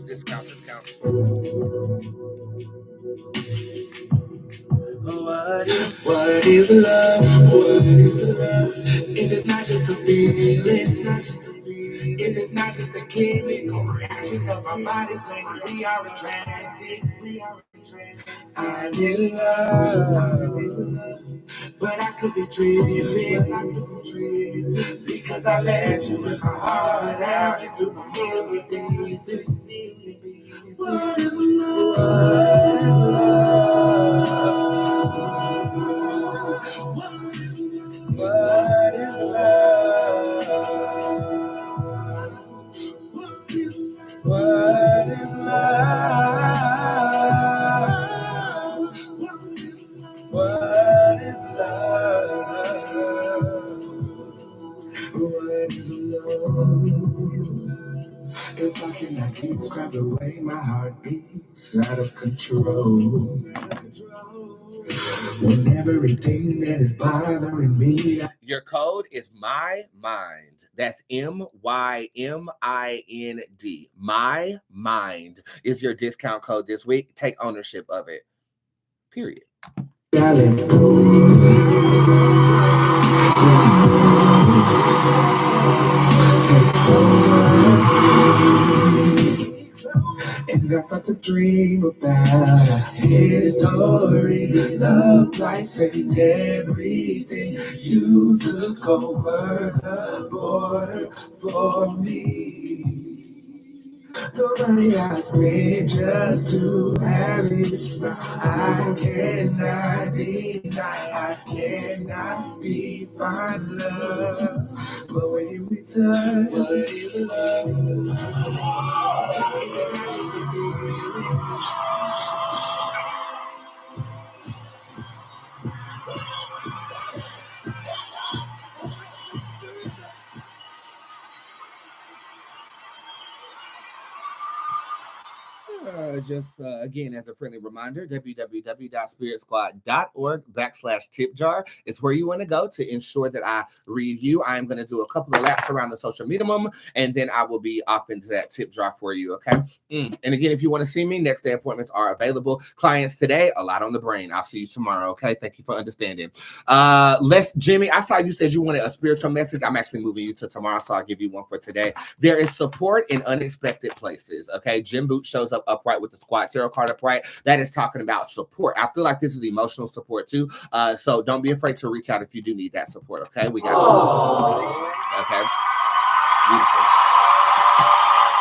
Discounts. What is love? What is love? If it's not just a feeling, if it's not just a chemical reaction of our bodies when we are attracted. I'm in love, but I could be dreaming because I let you in my heart out into the million pieces. What is love? What is love? What is love? What is love? What is love? If I cannot keep scrapped away, my heart beats out of control. When everything that is bothering me. Your code is My Mind. That's MYMIND. My Mind is your discount code this week. Take ownership of it. Period. And I start to dream about his story, love, life, and everything. You took over the border for me. Nobody asked me just to have it smile. I cannot deny, I cannot define love. But when we touch, what is love? Again, as a friendly reminder, www.spiritsquad.org/tipjar is where you want to go to ensure that I read you. I am going to do a couple of laps around the social minimum, and then I will be off into that tip jar for you, okay? And again, if you want to see me, next day appointments are available. Clients today, a lot on the brain. I'll see you tomorrow, okay? Thank you for understanding. Jimmy, I saw you said you wanted a spiritual message. I'm actually moving you to tomorrow, so I'll give you one for today. There is support in unexpected places, okay? Djinn Bootz shows up upright with the squat tarot card upright. That is talking about support. I feel like this is emotional support too. So don't be afraid to reach out if you do need that support, okay? We got you. Okay. Beautiful.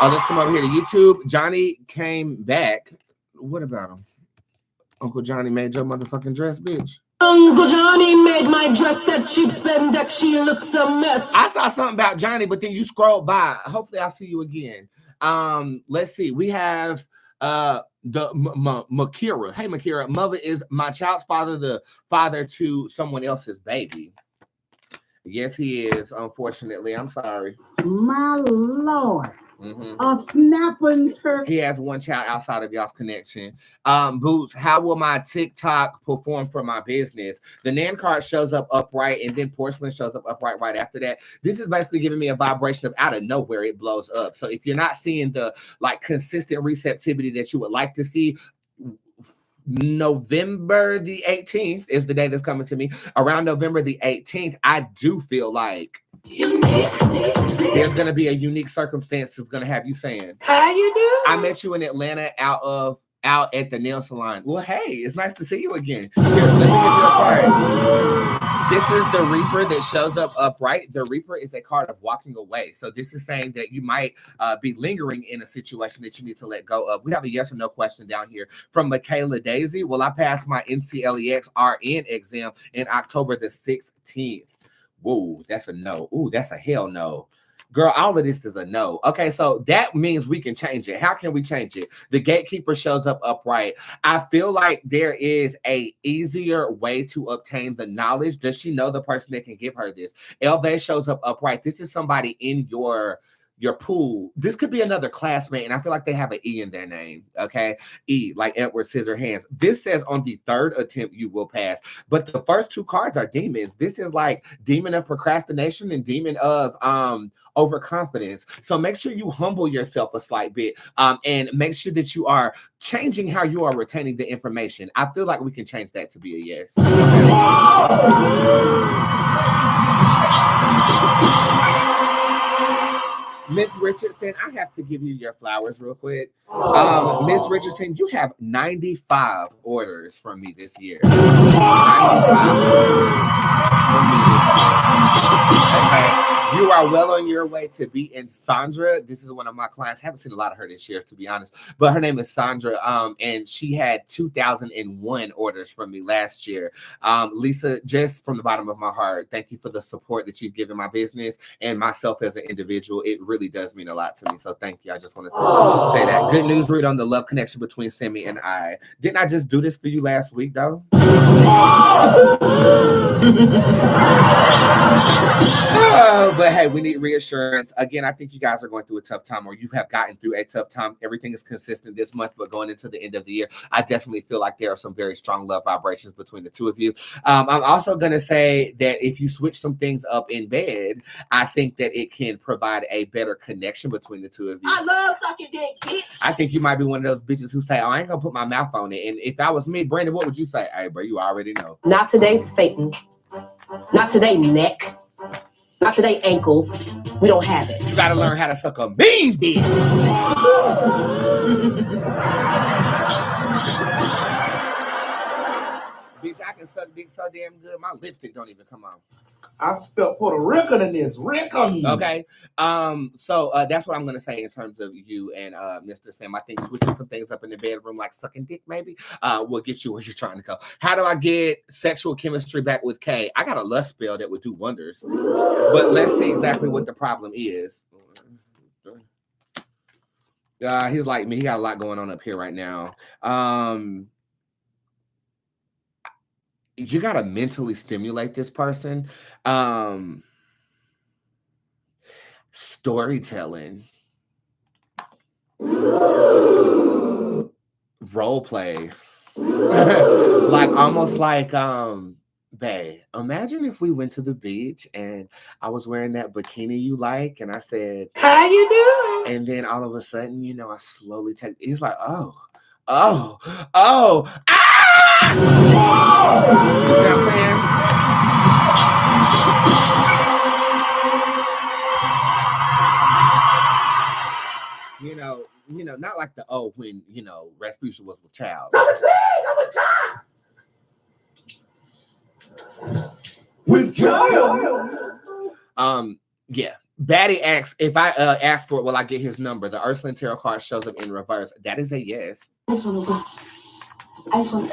Let's come over here to YouTube. Johnny came back. What about him? Uncle Johnny made your motherfucking dress, bitch. Uncle Johnny made my dress that cheap spandex. She looks a mess. I saw something about Johnny, but then you scrolled by. Hopefully I'll see you again. Let's see. We have Makira. Hey, Makira. Mother is my child's father, the father to someone else's baby. Yes, he is. Unfortunately, I'm sorry. My Lord. A snapping turkey. He has one child outside of y'all's connection. Boots, how will my TikTok perform for my business? The Nan card shows up upright, and then porcelain shows up upright right after that. This is basically giving me a vibration of out of nowhere it blows up. So if you're not seeing the like consistent receptivity that you would like to see, November the 18th is the day that's coming to me. Around November the 18th, I do feel like there's going to be a unique circumstance that's going to have you saying, how you doing? I met you in Atlanta out at the nail salon. Well, hey, it's nice to see you again. Here, let me give you a card. This is the Reaper that shows up upright. The Reaper is a card of walking away. So this is saying that you might be lingering in a situation that you need to let go of. We have a yes or no question down here from Michaela Daisy. Will I pass my NCLEX RN exam in October the 16th? Whoa, that's a no. Ooh, that's a hell no. Girl, all of this is a no. Okay, so that means we can change it. How can we change it? The gatekeeper shows up upright. I feel like there is a easier way to obtain the knowledge. Does she know the person that can give her this? Elve shows up upright. This is somebody in your pool. This could be another classmate, and I feel like they have an E in their name, okay? E, like Edward Scissorhands. This says on the third attempt you will pass, but the first two cards are demons. This is like demon of procrastination and demon of overconfidence. So make sure you humble yourself a slight bit and make sure that you are changing how you are retaining the information. I feel like we can change that to be a yes. Miss Richardson, I have to give you your flowers real quick. Miss Richardson, you have 95 orders from me this year. 95 orders from me this year. Okay. You are well on your way to beating Sandra. This is one of my clients. I haven't seen a lot of her this year, to be honest. But her name is Sandra, and she had 2,001 orders from me last year. Lisa, just from the bottom of my heart, thank you for the support that you've given my business and myself as an individual. It really does mean a lot to me. So thank you. I just wanted to say that. Good news read on the love connection between Sammy and I. Didn't I just do this for you last week, though? But hey, we need reassurance. Again, I think you guys are going through a tough time, or you have gotten through a tough time. Everything is consistent this month, but going into the end of the year, I definitely feel like there are some very strong love vibrations between the two of you. I'm also going to say that if you switch some things up in bed, I think that it can provide a better connection between the two of you. I love sucking dick, bitch. I think you might be one of those bitches who say, oh, I ain't going to put my mouth on it. And if that was me, Brandon, what would you say? Hey, bro, you already know. Not today, Satan. Not today, neck. Not today, ankles. We don't have it. You gotta learn how to suck a mean dick. Bitch, I can suck dick so damn good, my lipstick don't even come on. I spelled Puerto Rican in this. Rican. Okay. So that's what I'm gonna say in terms of you and Mr. Sam. I think switching some things up in the bedroom, like sucking dick, maybe, will get you where you're trying to go. How do I get sexual chemistry back with Kay? I got a lust spell that would do wonders. But let's see exactly what the problem is. He's like me. He got a lot going on up here right now. You gotta mentally stimulate this person. Storytelling, role play, like almost like bae, imagine if we went to the beach and I was wearing that bikini you like, and I said, How you doing? and then all of a sudden, you know, I slowly take. He's like, oh, ah! You see what I'm saying? You know, not like the when Rasputia was with child. With child. Yeah. Batty asks, if I ask for it, will I get his number? The Ursuline Tarot card shows up in reverse. That is a yes. I just want to go. I just want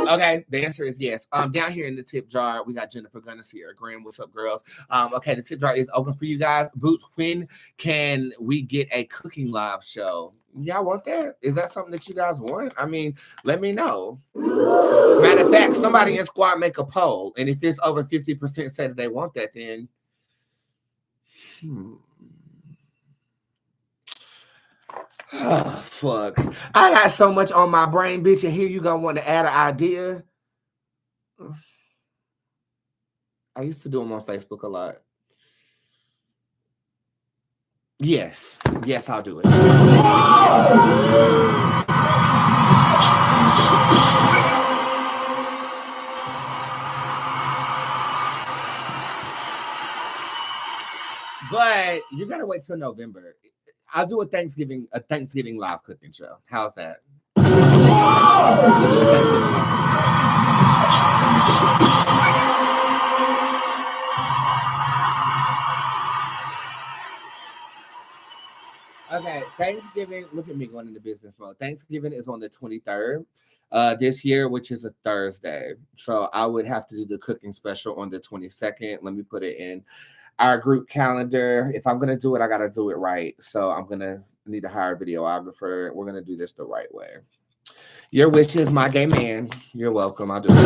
Okay, the answer is yes. Down here in the tip jar, we got Jennifer Gunner, Sierra Graham. What's up, girls? Okay, the tip jar is open for you guys. Boots, when can we get a cooking live show? Y'all want that? Is that something that you guys want? I mean, let me know. Matter of fact, somebody in squad make a poll, and if it's over 50% say that they want that, then oh, fuck. I got so much on my brain, bitch, and here you gonna want to add an idea. I used to do them on Facebook a lot. Yes, I'll do it. But you gotta wait till November. I'll do a Thanksgiving live cooking show. How's that? Okay, Thanksgiving. Look at me going into business mode. Thanksgiving is on the 23rd this year, which is a Thursday. So I would have to do the cooking special on the 22nd. Let me put it in our group calendar. If I'm gonna do it, I gotta do it right. So I'm gonna need to hire a videographer. We're gonna do this the right way. Your wish is my gay man. You're welcome. I'll do it.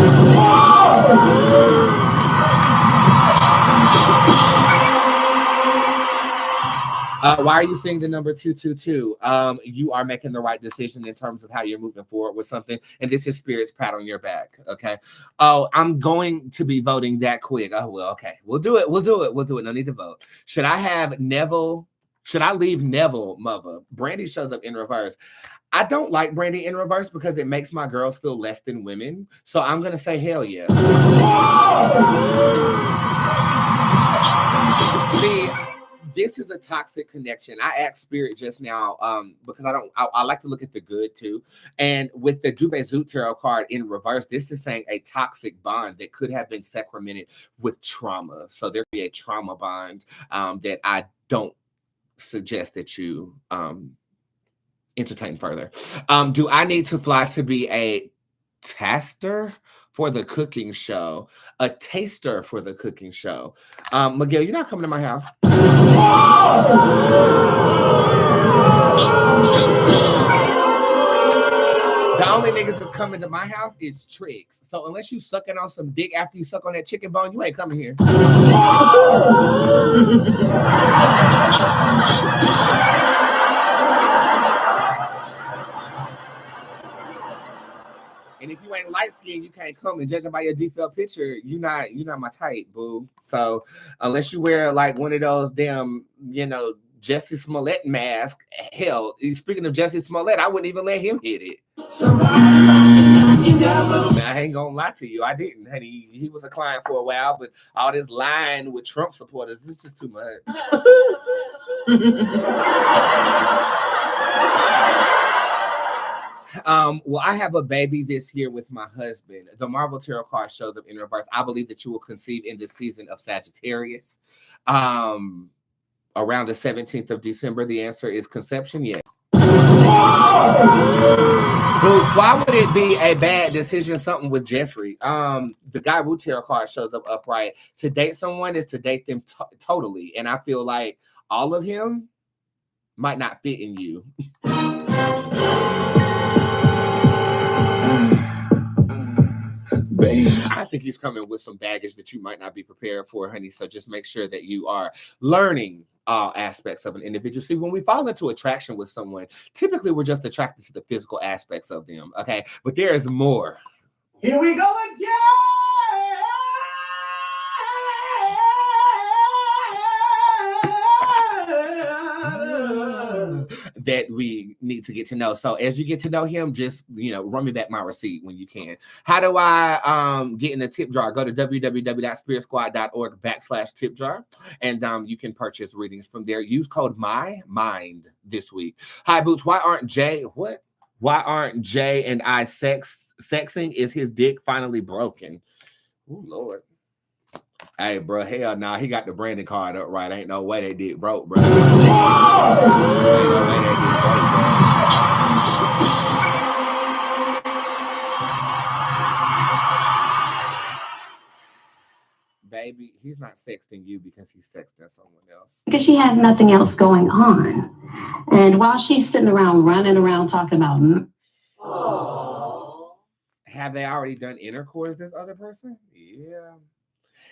Why are you saying the number 222? You are making the right decision in terms of how you're moving forward with something, and this is Spirit's pat on your back. Okay. Oh, I'm going to be voting that quick. Oh well, okay. We'll do it. No need to vote. Should I have Neville? Should I leave Neville, mother? Brandy shows up in reverse. I don't like Brandy in reverse because it makes my girls feel less than women. So I'm gonna say hell yeah. See, this is a toxic connection. I asked Spirit just now because I like to look at the good too. And with the Djinn Bootz tarot card in reverse, this is saying a toxic bond that could have been sacramented with trauma. So there could be a trauma bond that I don't suggest that you entertain further. Do I need to fly to be a taster for the cooking show? A taster for the cooking show? Miguel, you're not coming to my house. The only niggas that's coming to my house is tricks. So unless you sucking on some dick after you suck on that chicken bone, you ain't coming here. And if you ain't light skinned, you can't come. And judging by your default picture, you're not my type, boo. So unless you wear like one of those damn, Jussie Smollett mask, hell, speaking of Jussie Smollett, I wouldn't even let him hit it. I ain't gonna lie to you, I didn't, honey. He was a client for a while, but all this lying with Trump supporters, it's just too much. Well, I have a baby this year with my husband. The Marvel Tarot card shows up in reverse. I believe that you will conceive in the season of Sagittarius. Around the 17th of December. The answer is conception, yes. Boots, why would it be a bad decision? Something with Jeffrey. The guy Wu Tarot card shows up upright. To date someone is to date them totally. And I feel like all of him might not fit in you. I think he's coming with some baggage that you might not be prepared for, honey. So just make sure that you are learning all aspects of an individual. See, when we fall into attraction with someone, typically we're just attracted to the physical aspects of them, okay? But there is more. Here we go again. That we need to get to know. So as you get to know him, just, run me back my receipt when you can. How do I get in the tip jar? Go to www.spiritsquad.org/tip jar, and you can purchase readings from there. Use code MyMind this week. Hi, Boots. Why aren't Jay and I sexing? Is his dick finally broken? Oh, Lord. Hey, bro, hell nah, he got the branding card up right. Ain't no way they did broke, bro. Ain't no way they did broke, bro. Baby, he's not sexting you because he's sexting someone else. Because she has nothing else going on. And while she's sitting around, running around, talking about... Have they already done intercourse, this other person? Yeah.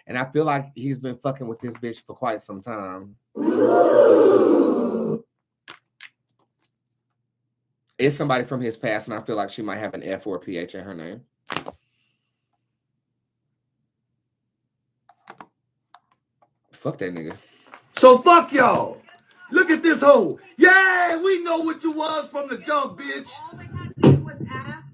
And I feel like he's been fucking with this bitch for quite some time. It's somebody from his past, and I feel like she might have an F or a PH in her name. Fuck that nigga. So fuck y'all. Look at this hoe. Yeah, we know what you was from the jump, bitch.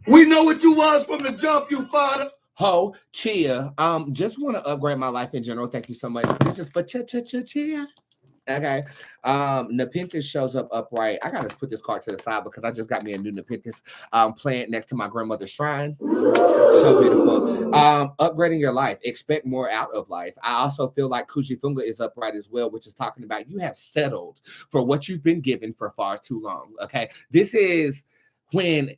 We know what you was from the jump, you father. Ho, Chia. Just want to upgrade my life in general. Thank you so much. This is for Chia. Okay. Nepenthes shows up upright. I gotta put this card to the side because I just got me a new Nepenthes plant next to my grandmother's shrine. So beautiful. Upgrading your life. Expect more out of life. I also feel like Kujifunga is upright as well, which is talking about you have settled for what you've been given for far too long. Okay. This is when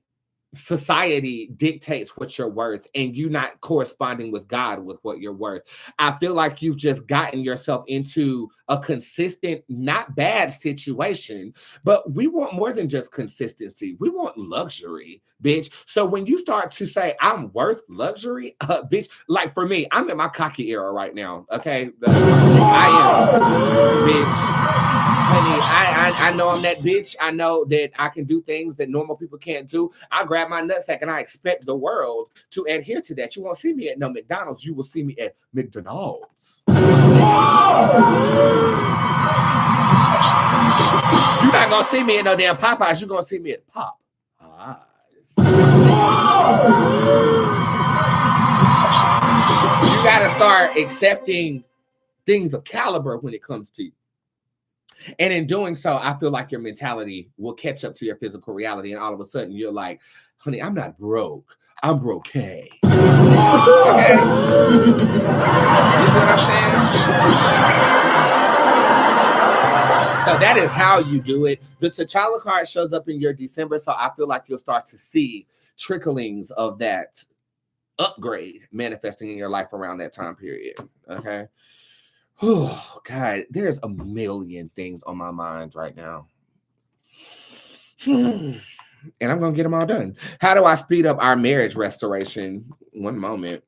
society dictates what you're worth and you not corresponding with God with what you're worth. I feel like you've just gotten yourself into a consistent, not bad situation, but we want more than just consistency. We want luxury, bitch. So when you start to say, I'm worth luxury, bitch, like for me, I'm in my cocky era right now, okay? I am, bitch. Honey, I know I'm that bitch. I know that I can do things that normal people can't do. I grab my nutsack and I expect the world to adhere to that. You won't see me at no McDonald's. You will see me at McDonald's. You're not going to see me at no damn Popeyes. You're going to see me at Popeyes. You got to start accepting things of caliber when it comes to you. And in doing so, I feel like your mentality will catch up to your physical reality. And all of a sudden, you're like, honey, I'm not broke. I'm broke-ay. Okay? You see what I'm saying? So that is how you do it. The T'Challa card shows up in your December. So I feel like you'll start to see tricklings of that upgrade manifesting in your life around that time period. Okay? Oh, God, there's a million things on my mind right now. And I'm going to get them all done. How do I speed up our marriage restoration? One moment.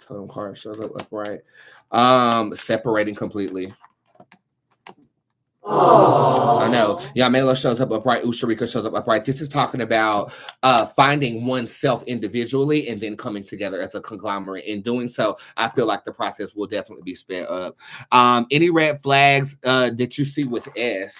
Totem card shows up upright. Separating completely. I know. Yamela shows up upright. Usharika shows up upright. This is talking about finding oneself individually and then coming together as a conglomerate. In doing so, I feel like the process will definitely be sped up. Any red flags that you see with S?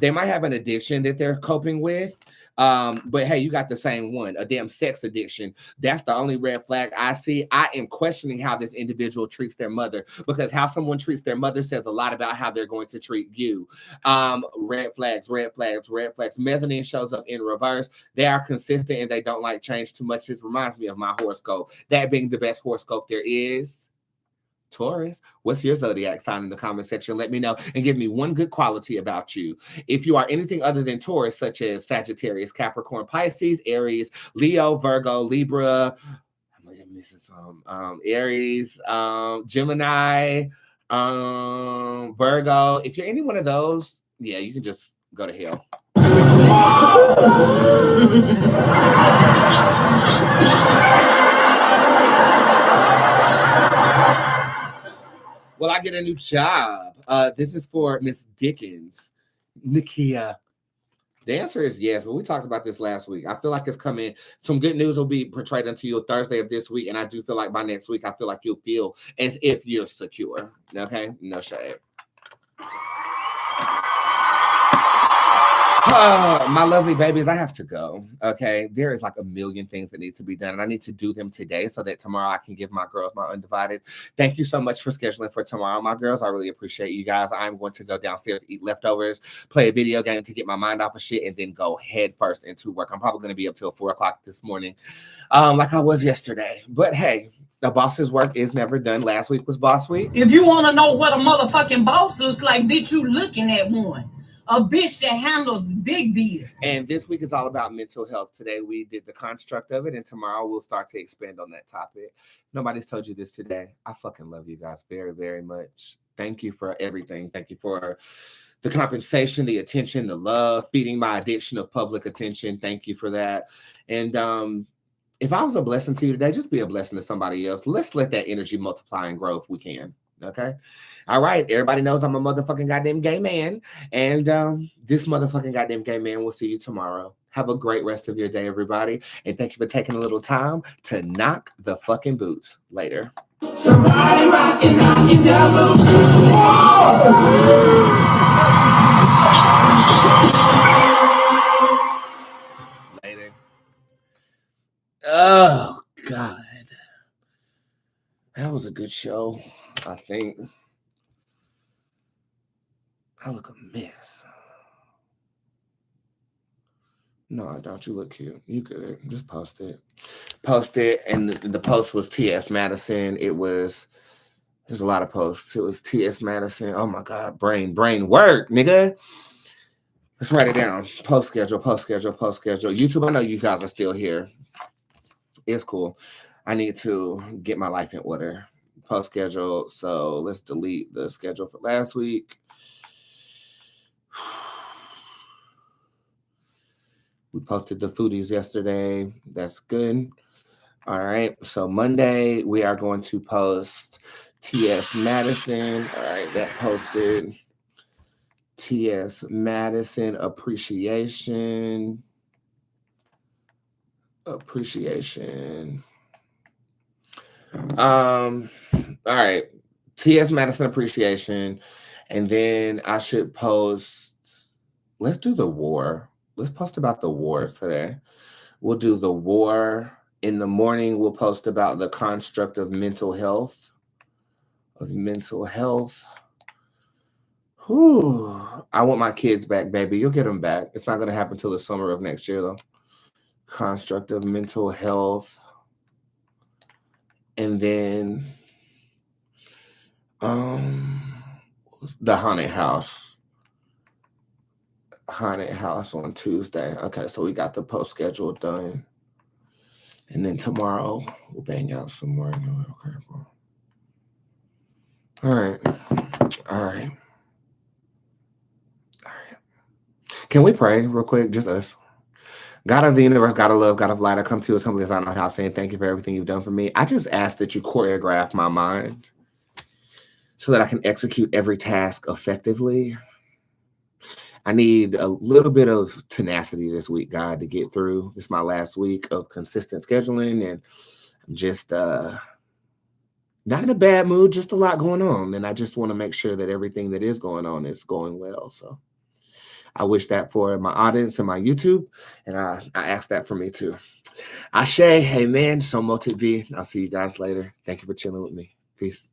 They might have an addiction that they're coping with. But hey, you got the same one, a damn sex addiction. That's the only red flag I see. I am questioning how this individual treats their mother, because how someone treats their mother says a lot about how they're going to treat you. Red flags, red flags, red flags. Mezzanine shows up in reverse. They are consistent and they don't like change too much. This reminds me of my horoscope, that being the best horoscope there is. Taurus, what's your zodiac sign in the comment section? Let me know and give me one good quality about you. If you are anything other than Taurus, such as Sagittarius, Capricorn, Pisces, Aries, Leo, Virgo, Libra, I'm missing some, Aries, Gemini, Virgo. If you're any one of those, yeah, you can just go to hell. Will I get a new job? This is for Miss Dickens. Nikia. The answer is yes, but we talked about this last week. I feel like it's coming. Some good news will be portrayed unto you Thursday of this week, and I do feel like by next week, I feel like you'll feel as if you're secure. Okay? No shade. My lovely babies, I have to go. Okay, there is like a million things that need to be done, and I need to do them today so that tomorrow I can give my girls my undivided. Thank you so much for scheduling for tomorrow, my girls. I really appreciate you guys. I'm going to go downstairs, eat leftovers, play a video game to get my mind off of shit, and then go head first into work. I'm probably going to be up till 4 o'clock this morning, like I was yesterday. But hey, the boss's work is never done. Last week was boss week. If you want to know what a motherfucking boss looks like, bitch, you looking at one. A bitch that handles big business. And this week is all about mental health. Today we did the construct of it, and tomorrow we'll start to expand on that topic. Nobody's told you this today. I fucking love you guys very, very much. Thank you for everything. Thank you for the compensation, the attention, the love, feeding my addiction of public attention. Thank you for that. And if I was a blessing to you today, just be a blessing to somebody else. Let's let that energy multiply and grow if we can. Okay. All right. Everybody knows I'm a motherfucking goddamn gay man. And this motherfucking goddamn gay man will see you tomorrow. Have a great rest of your day, everybody. And thank you for taking a little time to knock the fucking boots. Later. Somebody rockin' devil. Later. Oh, God. That was a good show, I think. I look a mess. No, I don't. You look cute. You good. Just post it. Post it. And the post was T.S. Madison. There's a lot of posts. It was T.S. Madison. Oh, my God. Brain work, nigga. Let's write it down. Post schedule. YouTube, I know you guys are still here. It's cool. I need to get my life in order. Post schedule. So let's delete the schedule for last week. We posted the foodies yesterday. That's good. All right. So Monday, we are going to post T.S. Madison. All right. That posted. T.S. Madison appreciation. All right. T.S. Madison appreciation. And then I should post. Let's do the war. Let's post about the war today. We'll do the war. In the morning, we'll post about the construct of mental health. Whew. I want my kids back, baby. You'll get them back. It's not going to happen until the summer of next year, though. Construct of mental health. And then the haunted house. Haunted house on Tuesday. Okay, so we got the post schedule done. And then tomorrow we'll bang out some more. Okay, cool. All right. Can we pray real quick? Just us. God of the universe, God of love, God of light, I come to you as humbly as I know how, saying thank you for everything you've done for me. I just ask that you choreograph my mind so that I can execute every task effectively. I need a little bit of tenacity this week, God, to get through. It's my last week of consistent scheduling, and I'm just not in a bad mood, just a lot going on. And I just want to make sure that everything that is going on is going well. So I wish that for my audience and my YouTube, and I ask that for me too. Ashe, amen, so motive V. I'll see you guys later. Thank you for chilling with me. Peace.